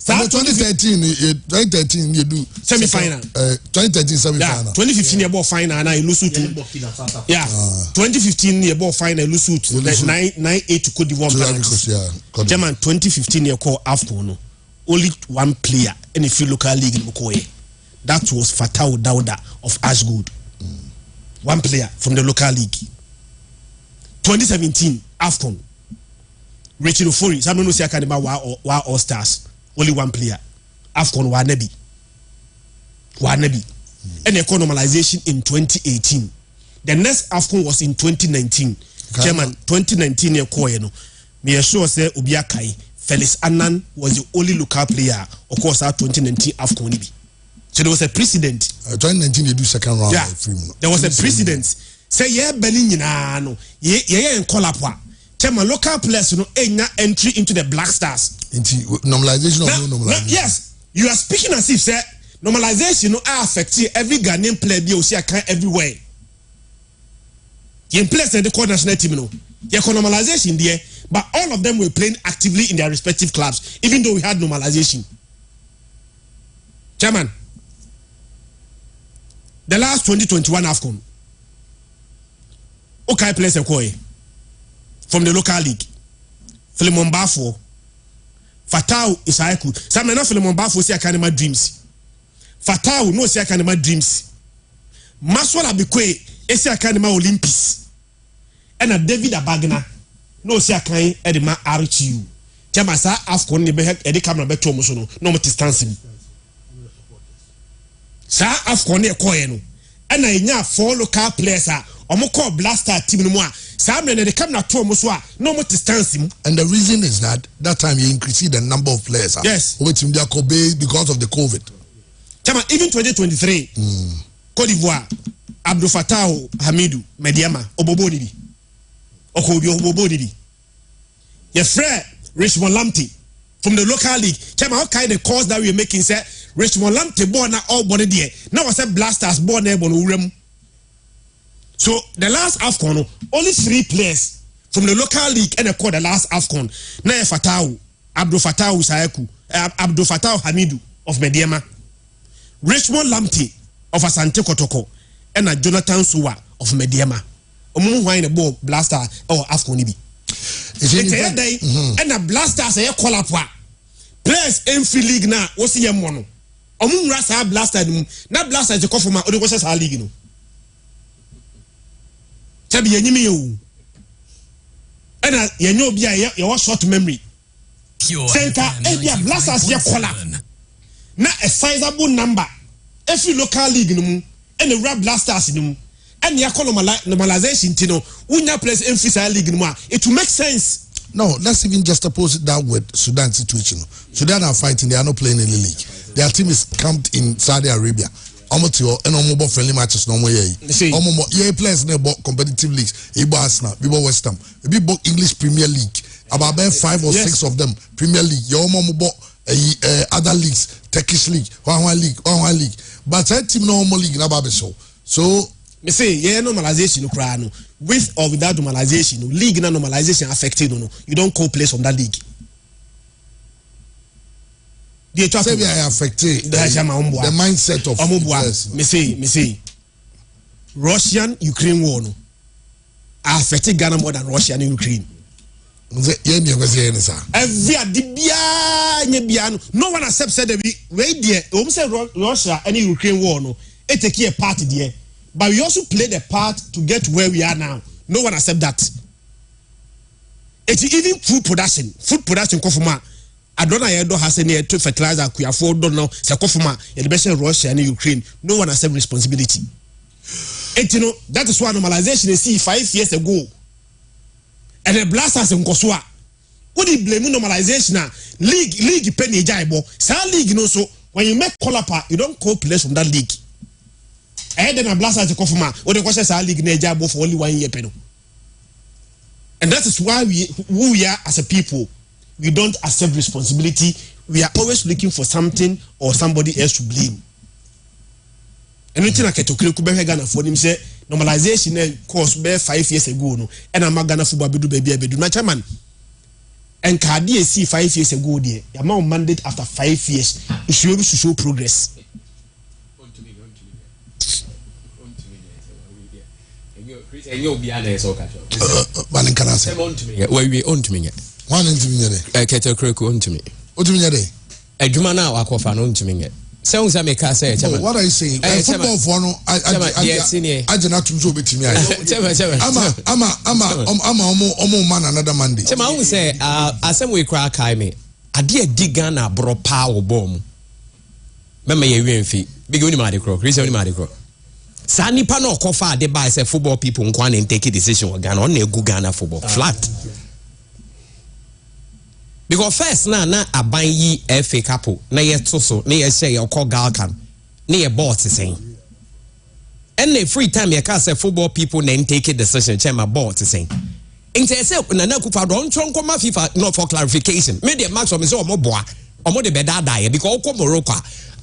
2013 you do semi-final. 2013 semi-final. Yeah, 2015 you bought final and I lose to. Yeah, 2015 you bought final lose to 9-8 to Cote d'Ivoire. Chairman 2015 you call AFCON only 1 player in the field local league in Mokoye. That was Fatau Dauda of Ashgood. 1 player from the local league. 2017 AFCON. Richard Ofori, some no see academy wa all stars. Only 1 player. AFCON wa nebi. And normalization in 2018. The next AFCON was in 2019. Chairman, 2019 year no. Me sure say Obia Kai, Felix Annan was the only local player. Of course, our 2019 AFCON. So there was a precedent. 2019 they do second round. Yeah, there was a precedent. Say Benin no, in Kolapwa. Chairman, local players no entry into the Black Stars. Into normalization or no normalization? Yes, you are speaking as if say normalization no affect every Ghanaian player be also everywhere. You place in the core national team no. You normalization there, but all of them were playing actively in their respective clubs, even though we had normalization. Chairman, the last 2021 AFCON, okay players from the local league. Philemon Bafo, Fatau Isaiku. Some enough Philemon Bafo see Academy Dreams. Fatau no see Academy Dreams. Maswala Bikwe see Academy Olympics. And a David Abagna no see Academy Edema RTU. Chamasa AFCON ne be edi camera beto mo so no mo distance him. Sa AFCON ne koye no. And I nya 4 local players are omo call Blaster team no mo a Sam and the camera to Muswa, no more distance him. And the reason is that time you increase the number of players. Yes. With him because of the COVID. Even 2023, Cote d'Ivoire, Abdou Fattah Hamidou, Mediama, Obobodidi. Okobi Obobodidi. Your friend, Richmond Lamptey, from the local league. What kind of calls that we're making, say, Richmond Lamptey born all body there. Now I said Blasters born there, Urem. So the last AFCON, only 3 players from the local league and they call the last AFCON. Nae Fatau, Abdou Fattah Usayaku, Abdou Fattah Hamidou of Mediama, Richmond Lamptey of Asante Kotoko, and Jonathan Suwa of Mediama. Omu wine a ball Blaster or AFCON ibi. And a Blaster say call up players in free league now. What's the mono? Omu rasa Blaster na Blaster is the call for my other was our league no. Tabi yenyime yo. Ena yenyo bia ye short memory. Center ebia Blasters ye kola. Na a sizable number. Every local league no mu and the rap Blasters no mu. And ya normalization tino. Unya place emphasize league no mu. It will make sense. No, let's even just oppose it that with Sudan situation. Sudan are fighting, they are not playing in the league. Their team is camped in Saudi Arabia. Almost and almost friendly matches no more. Almost players in competitive leagues. Ibo Arsenal, Ibo West Ham, Ibo English Premier League. About 5 or 6 of them Premier League. You almost other leagues, Turkish league, one league. But that team no more league na babe so. So me say normalization no cry no. With or without normalization, league na normalization affected no. You don't call players from that league. Say we are affected the mindset of players. Me say Russian-Ukraine war no affected Ghana more than Russia and Ukraine. Every no one accepts that we there. Russia and Ukraine war no. It take a part there, but we also play the part to get where we are now. No one accept that. It's even food production. Food production come from adona ye do hase ne to fertilizer kuyafo do no se kofuma ye de be share Russia and Ukraine. No one accept responsibility. And you know, that is why normalization is see 5 years ago. And the blasters in Kosua. What do you blame normalization now? League penny jaibo. Sa league no so when you make call up, you don't call players from that league. And then a blasters in Kofuma, or the question sa league ne jaibo for only 1 year penny. And that is why who we are as a people, we don't accept responsibility. We are always looking for something or somebody else to blame. And we think to create Ghana for him say normalization course be 5 years ago no and I'm Ghana football bedu my chairman and Cardi see 5 years ago there your man mandate after 5 years you should be able to show progress. Sounds I make us say, what are you saying? Football for no, I did not to be to me. I'm man another Monday. I will say, as some way crack I me. I dear Digana bro power bomb. Remember your fee. Beginning my crow, recently my crow. Sani Pano Kofa, they buy say football people and take a decision with Ghana on a good Ghana football flat. Because first na aban yi FA Cup na ye to so na ye share your call Galcan na ye boss saying and the free time you can say football people then take a decision chairman board saying in say na kufa don tron come FIFA not for clarification me the match of me so omo boa omo de beda die because ko Morocco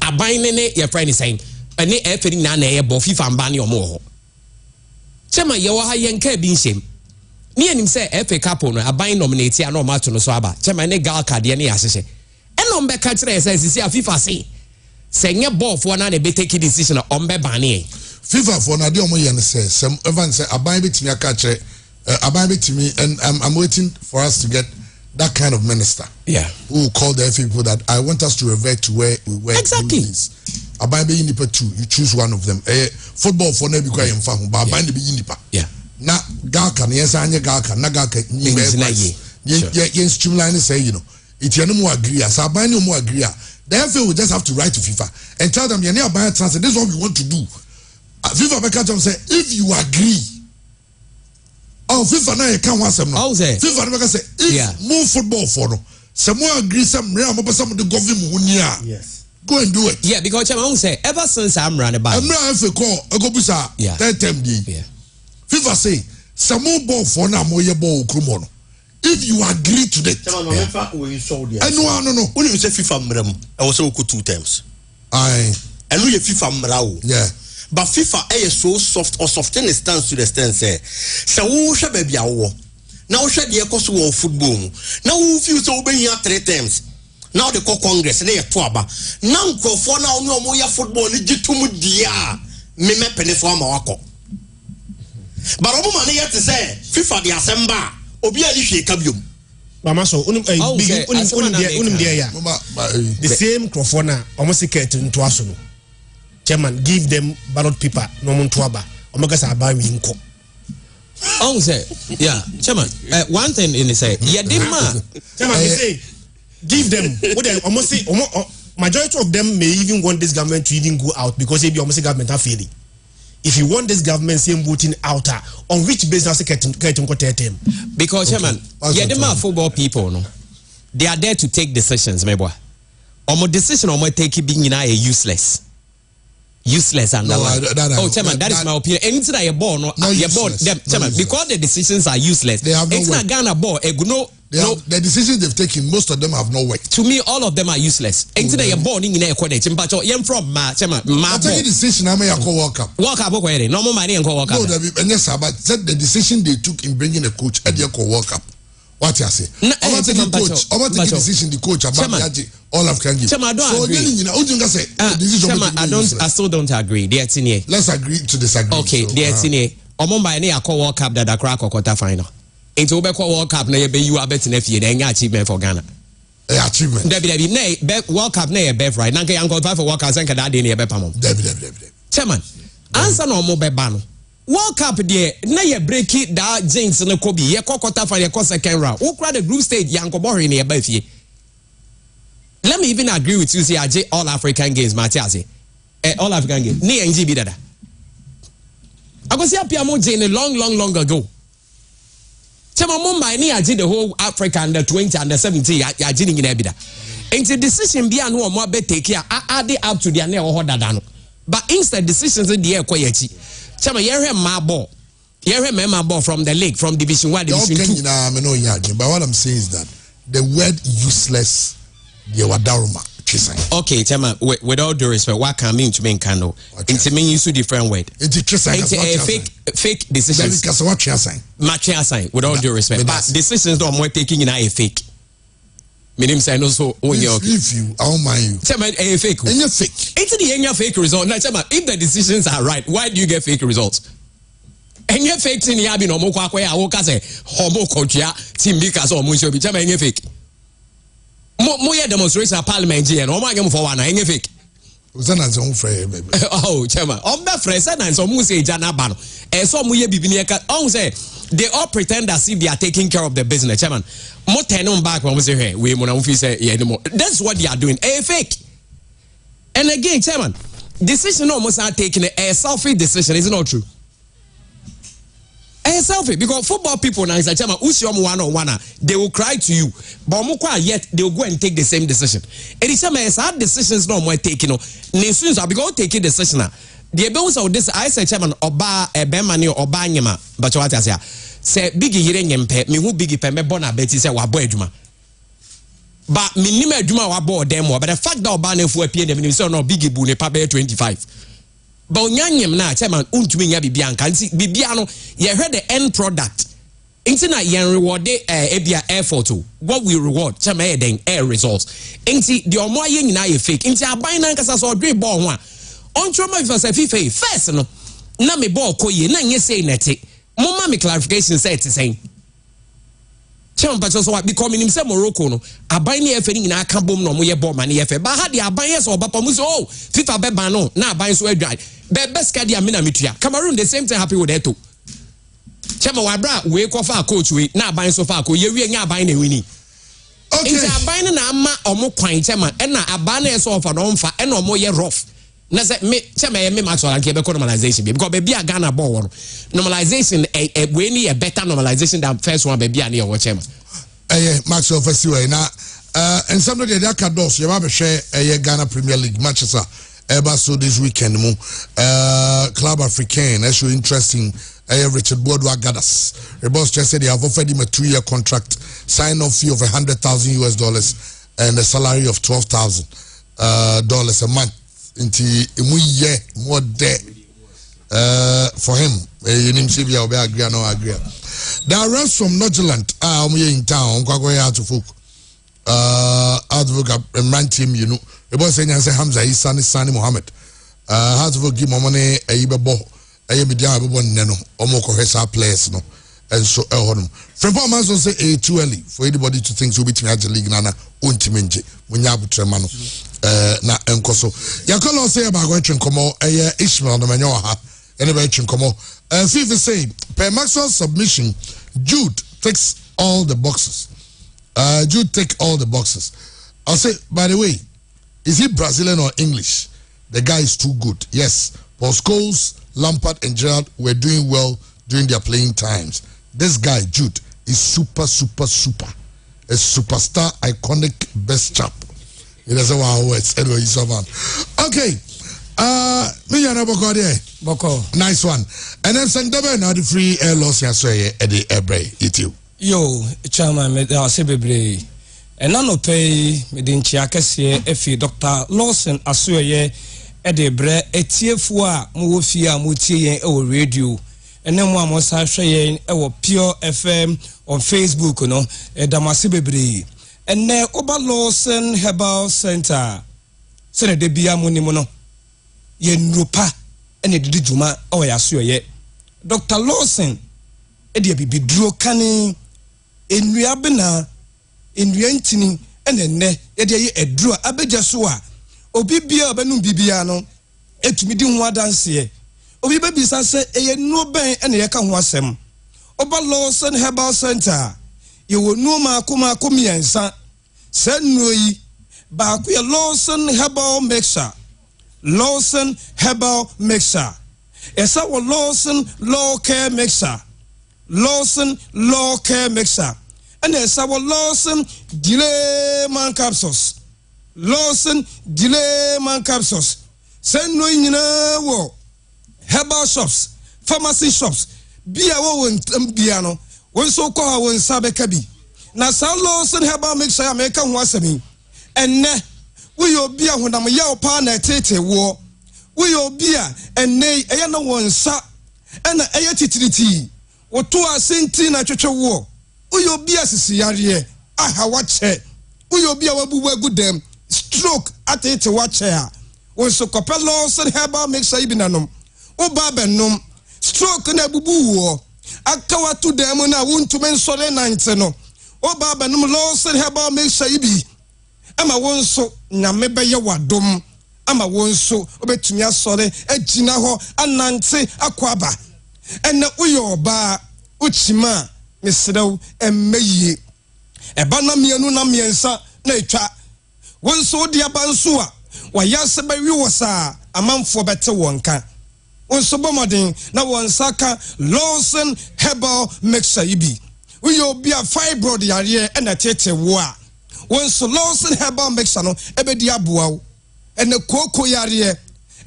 aban ne your friend is saying and the FA na ye bo FIFA mbani omo ho chairman ye wa ha ye nka bi nsem ni enim say FA Cup no aban nominate ya no match no so aba chema ne gal card ye ne yahye e no mbe ka kire say sisi FIFA say senye ball for na be take decision on be ban e FIFA for na de omo ye ne say some even say aban betimi aka kire aban betimi and I'm waiting for us to get that kind of minister who will call the FA people that I want us to revert to where we were exactly aban be nipa two you choose one of them football for na be kwa yemfa ho ba aban be nipa na Galcan yes anye Galcan na Galcan ni be streamline say you know it you no more agree as aban no more agree the FA will just have to write to FIFA and tell them you need aban transfer this is what we want to do FIFA make them say if you agree FIFA na you can want some no FIFA make say if move football for no some more agree some real mo person the government yes go and do it because I say ever since I'm running by FA call go busa that time FIFA say some more ball for now more ball krumono if you agree to that no when you say FIFA mram I was also 2 times and we FIFA mrao but FIFA is so soft or soften the stance to the stance say so who should be awo now should the cost of football now who feel so be here 3 times now the congress na to aba now go for now no more football legitimate dia me penny for amawako. But Omo man yet to say FIFA the Assemba obi ali hwe kabiom mama so the same crofona almost secret to aso no chairman give them ballot paper no muntu aba omo ga sa ba wi nko say chairman one thing in say chairman say give them what they almost say majority of them may even want this government to even go out because they be almost government are failing. If you want this government same voting out on which basis because chairman the football people no they are there to take decisions my boy decision take it being useless and chairman that is my opinion anything that you born them chairman because the decisions are useless they have no Ghana ball the decisions they've taken most of them have no work to me all of them are useless anything that you born in from I take a decision I may call World Cup no more money and World Cup but the decision they took in bringing a coach at the World Cup what you say about taking coach about taking decision the coach about all of can give so I still don't agree let's agree to disagree okay World Cup that crack or quarter final into World Cup na be you abet na fie na achievement for Ghana achievement World Cup na be right na nke yanko for World Cup senka that dey na be pamom chairman answer no mo be ba no World Cup there na ye break that jinx na ko bi ye quarter final ye second round who cry the group stage yanko bohre na ye ba fie let me even agree with you. See, AJ all African games, Matiasi. All African games. Ni NGB dada. I go see a Piamo Jane long ago. Chama Mumbai ni AJ the whole Africa under 20 under 17 AJ in Ebida. And the decision be no more be take care add up to their near or dadano. But instead decisions in the air quietly. Chama yere my ball. Yere my ball from the league from Division 1 Division 2. But what I'm saying is that the word useless okay, Chama, with all due respect, what can mean to mean candle? It mean use a different word. It's a fake decisions. Match sign with all due respect. But decisions don't more taking in a fake. Meaning say no so if you I don't mind you. Chama a fake. And you fake. It's the fake result. Now Chama, if the decisions are right, why do you get fake results? And you fake in yabi no mo kwa kwa ya wo ka say homo kochia team because o mo show bi Chama and fake. More demonstration at Parliament and oh my for one and fake. Oh, Chairman, on the fresh and some say Jana Bano, and some we be say they all pretend as if they are taking care of the business, Chairman. More ten back when we say, hey, we say, yeah, anymore. That's what they are doing, a fake. And again, Chairman, decision almost are taking a selfish decision, is it not true? A selfie because football people now is like Usiom 1-on-1, they will cry to you, but yet they will go and take the same decision. And it's hard decisions no more taking. Nations are because taking decision. The ability of this, I say, Chairman, Oba, Bemani, Oba, Yama, but what I say biggie hearing and pay me who biggie pay me bona betty say Waboeduma. But minima Juma wabo them, but the fact that Obane for a PM, so no biggie bune pabe 25. But nyanyem na Chairman untumi nya bibianka nti bibiano ye heard the end product nti na yen reward ebia effort what we reward Chairman e den air results nti the omo aye nyina ye fake nti aban na nkasa so odwe ball ho a ontroma if say FIFA first no na me ball koye na nye say nete mama me clarification say it say Chairman but so what because him say Morocco no aban na efe nyina aka bom no mo ye ball man ye fe ba ha the aban yes obapa mu so oh FIFA be ban no na aban so adwan best card mina mitua Cameroon the same thing happy with that too. Chama wabra we ko fa coach we na aban so fa ko ye wi nya aban na wini. Okay. Nti aban na ama omo kwan chama e na aban na so fa no mfa e na omo ye rough. Na say me chama ye me match on ke be normalization because be bia Ghana ball no. Normalization we need a better normalization than first one be bia na ye wo chama. Max of Festival na and somebody that can do so you have share Ghana Premier League matches ever so this weekend Club Africain that's so interesting Richard Boudwa Gadas the boss just said they have offered him a 2-year contract sign off fee of $100,000 and a salary of $12,000 a month into more debt for him you name see we agree no agree there are refs from Nordjylland in town out to folk man team you know the boy saying say Hamza is Sani Mohammed has to give money a bebo a media no omoko hesa players no and so from man so say too early for anybody to think so between the league nana untimenje munyabu tremano na enkoso yakolo say about going to come Ishmael no manyo ha anybody to come FIFA say per maximum submission Jude takes all the boxes Jude take all the boxes. I'll say, by the way, is he Brazilian or English? The guy is too good. Yes. Paul Scholes, Lampard, and Gerrard were doing well during their playing times. This guy, Jude, is super. A superstar, iconic, best chap. He doesn't want to words. Anyway, he's a man. Okay. Boko. Nice one. And then Sangdaba now the free air loss Eddie Ebre. Yo, Chairman, I say bebre. And none of pay medinchi akese efi Dr. Lawson Asuye Edebre etiefua muwofia mutie e radio. And then one must share e Pure FM on Facebook no edamasi bebre. And ne Oba Lawson Herbal Center. Sene de bia monimo no. Ye nrupa ene didi juma o Asuye. Dr. Lawson ede bibidro kani enua bena enua ntini enenne ede ye edro abeja so a obi bia obenum bibia no etumi di ho adanse obi bebisa se eye no ben ene ye ka ho asem Oba Lawson Herbal Center ye wo no ma akoma komiensa se no yi baako yɛ Lawson herbal mixture. Lawson herbal mixture. Esa wɔ Lawson law care mixture. Lawson law care mixture. And esa wɔ Lawson delay man capsules. Lawson delay man capsules. Send no nyina wo herbal shops, pharmacy shops. Bia wo won bia no. Won so ko ha won sabeka bi. Na sa Lawson herbal mixture America ho asemi. Enne we obi a honam ya opa na tete wo. We obi a enne eya na won sa ena eya titiriti. Wo to asenti na twetwe wo. We obi a sisi yare aha wa che. We obi a wabubu agudem stroke atete wa che a. Won so kopɛ Lawson herbal mixture ibi nanom. Wo ba benum stroke na bubu wo. Akawa to dem na wontume nsore nante no. Wo ba benum Lawson herbal mixture ibi. Ama wonso nyame beye wadom ama wonso obetumi asore agina ho anante akwaba ene uyo ba uchima mesrew emeye eba na mienu na miensa na etwa wonso de abanso a wayase bawi wosa amanfo bete wonka wonso bomoden na wonsaka Lawson herbal mixture ibi uyo bia fibroid yare ena tete wo a wonso Lawson herbal mixture no ebedi aboa wo ene koko yare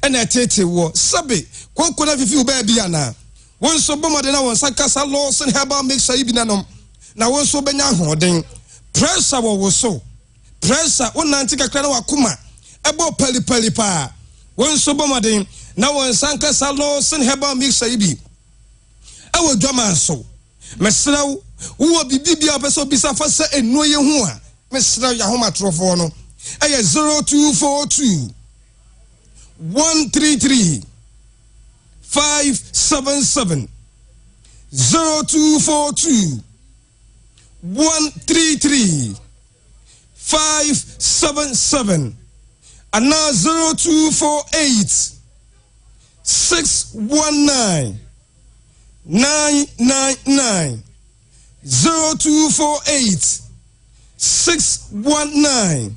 ena tete wo sabe koko na fifi uba bia na wonso bomode na wonsaka sa Lawson herbal mixture ibi nanom na wonso benya hoden pressure wo so pressure wonante kakra na wakoma ebo pali pa wonso bomode na wonsaka sa Lawson herbal mixture ibi ewo dwama so mesrawo wo bibibia peso bisa fa se enu ye hu a Mr. Yahoma Trofo no. 0242 133 577 0242 133 577 and now 0248 619 999 0248 619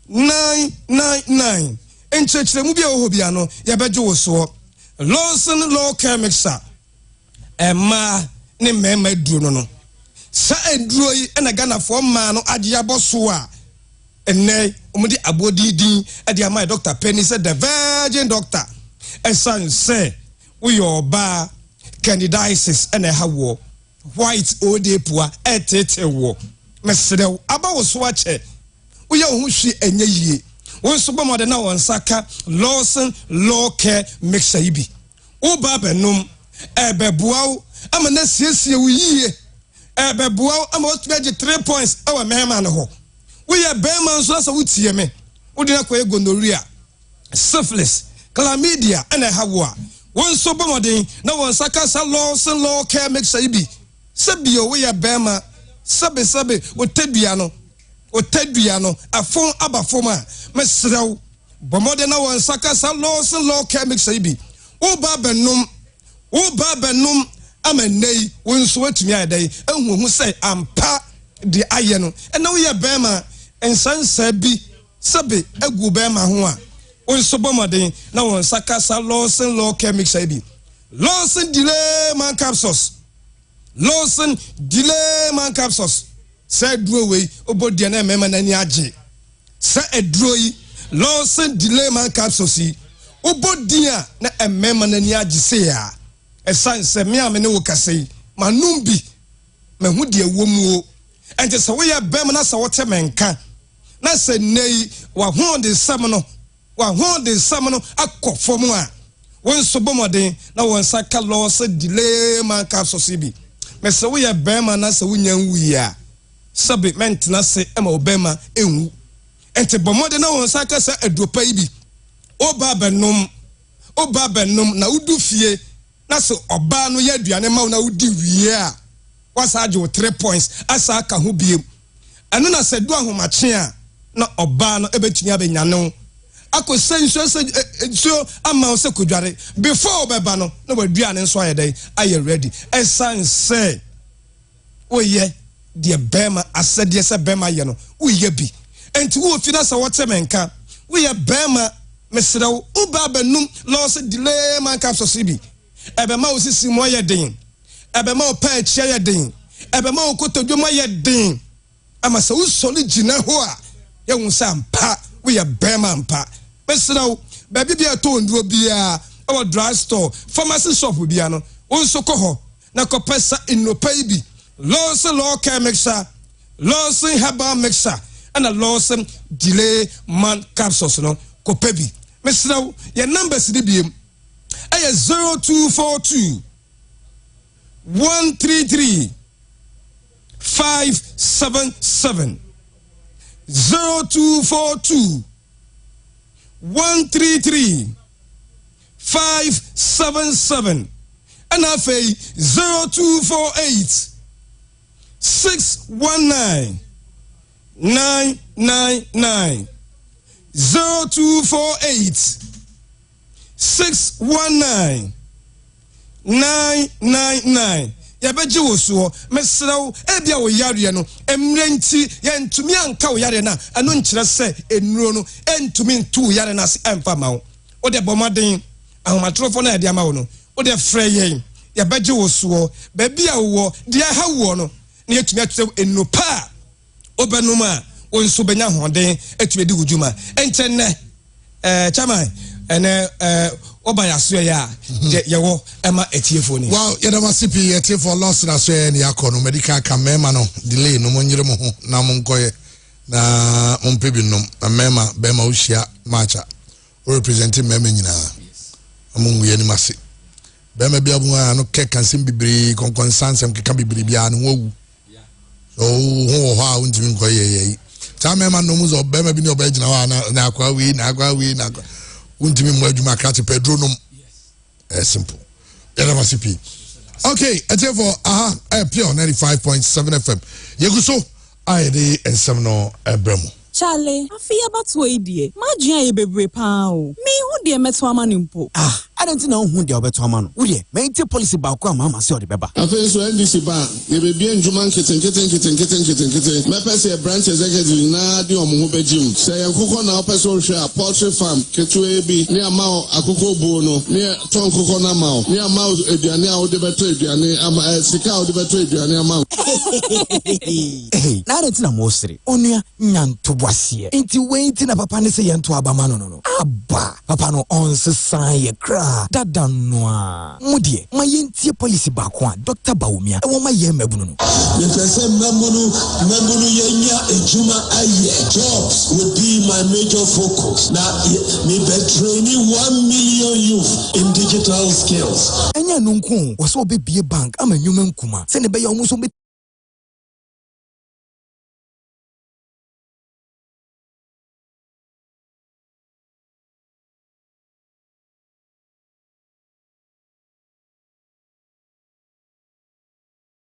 999 enchechre mu bia ohobia no ya beje wo so Lawson law care mixture emma ne mema duro no sa eduro yi na Ghana for ma no agye aboso a enne omudi abodidin e dia my Dr. Penny said the virgin doctor esan say we oba candidiasis ene hawo white odepua etete wo mesrew aba wo so ache uye ho hwi enye yie wonso bomode na wonsaka Lawson law care mixture ibi wo ba benum ebeboa ama na siesie wo yie ebeboa ama otmeje 3 points awa mehema no ho wo ye bema nso asa wutie me wo de na ko gonorrhea syphilis chlamydia ena hawo a wonso bomode na wonsaka sa Lawson law care mixture ibi sebio wo ye bema sabe otedua no afon abafoma mesrew bomode na wonsaka sa Lawson law care mixture ibi wo ba benum amanei wonso atumi ayedai ehuhu say ampa de aye no ena wo ye bema ensansa bi sabe agu bema ho a wonso bomode na wonsaka sa Lawson law care mixture ibi Lawson delay man capsules Lawson delay man capsules said duro we obodia na mema na ni age sa eduro yi Lawson delay man capsules yi obodia na emema na ni age se ya esan se me ame ne wo kase manum bi mahu de awomu o ente se wo ya bem na se wote menka na se nei wa ho de sam no akofom a wonso bomoden na wonsaka Lawson delay man capsules bi mese wo ye bema na se wonya nwuya sabe mentna se ema obema enwu ente bomode na wonsaka se aduopa ibi oba benum na udu fie na se oba no ye aduane ma na udi wie a wasa age 3 points asa aka ho biem eno na se du ahomache a na oba no ebetuni abenya so ama se kodware before obeba no na waduane nso ayedai aye ready esan say oye de bema asede se bema ye no oye bi enti wo fi na sa wote menka we ye bema mesrew uba benum loss delay man capsules bi ebema osisi mo ye den ebema o pa chia ye den ebema o kotodwoma ye den ama sa usoli gina ho a ye wunsa mpa we ye bema mpa mesrew baby bia to nduro bia our dry store pharmacy shop bia no wonso ko ho na ko pesa inopa bi Lawson law care mixer Lawson herbal mixer and a Lawson delay man capsules no ko pebi mesrew your numbers di biem ay 0242 133 577 0242 133 577 and I say 0248 619 999 0248 619 999 ya beji woso mesrew ebia wo yare no emrenti ya ntumi anka wo yare na ano nkire se enuro no entumi ntu yare na se emfa ma wo o de bomaden ahomatrofo na de ama wo no o de frɛ yen ya beji woso ba bia wo de ha wo no na yetumi atse enopa obenuma wonso benya hoden atumi di hujuma entenne chairman ene obaya so ya yewo ema etiefo ni wow yedama CP etiefo loss na so ya yakono medical camera no delay no monyere mo ho na monkoye na monpebi no mema bema ushia matcha o representing mema nyina amun wiye ni mase bema bia bu no keka nsem bibiri konkonsansem keka bibiri bia no wowu so ho ho a untimi nkoye yeyi ta mema no muzo bema bi ni obagina wa na akwa wi na untimi mo adwuma kate Pedro no simple yedama CP okay etiefo pure 95.7 FM yeguso ayede ensem no ebremo Charlie, afia batwo idie. Madua ye bebre pa o. Me hu de meto amane mpo. I don't know who de obeto amano. Wo de, me ti policy ba ko ama se o de beba. Afen so NDC ba, ye be bien djuma keten. Me pese branch executive na di omo ho bejim. Se ye kokko na opese o hwe a poultry farm ketu ebi, ni ama akoko bu no, ni ton kokko na ma o. Ni ama eduane a o de beto eduane ama sika o de beto eduane ama. Hey, na renti na mo sere. Onua nyanto boasie. Enti wenti na papa ne se yento abama no. Aba, papa no onsesan ye kra. Dada noa. Mudie, ma yentie policy ba ko a Dr. Baumia. E wo ma ye mabunu no. Ye pese mabunu yenya ejuma aye. Jobs will be my major focus. Na me be training 1 million youth in digital skills. Enya nunku, wo so be bie bank ama nyuma nkuma. Se ne be ya omuso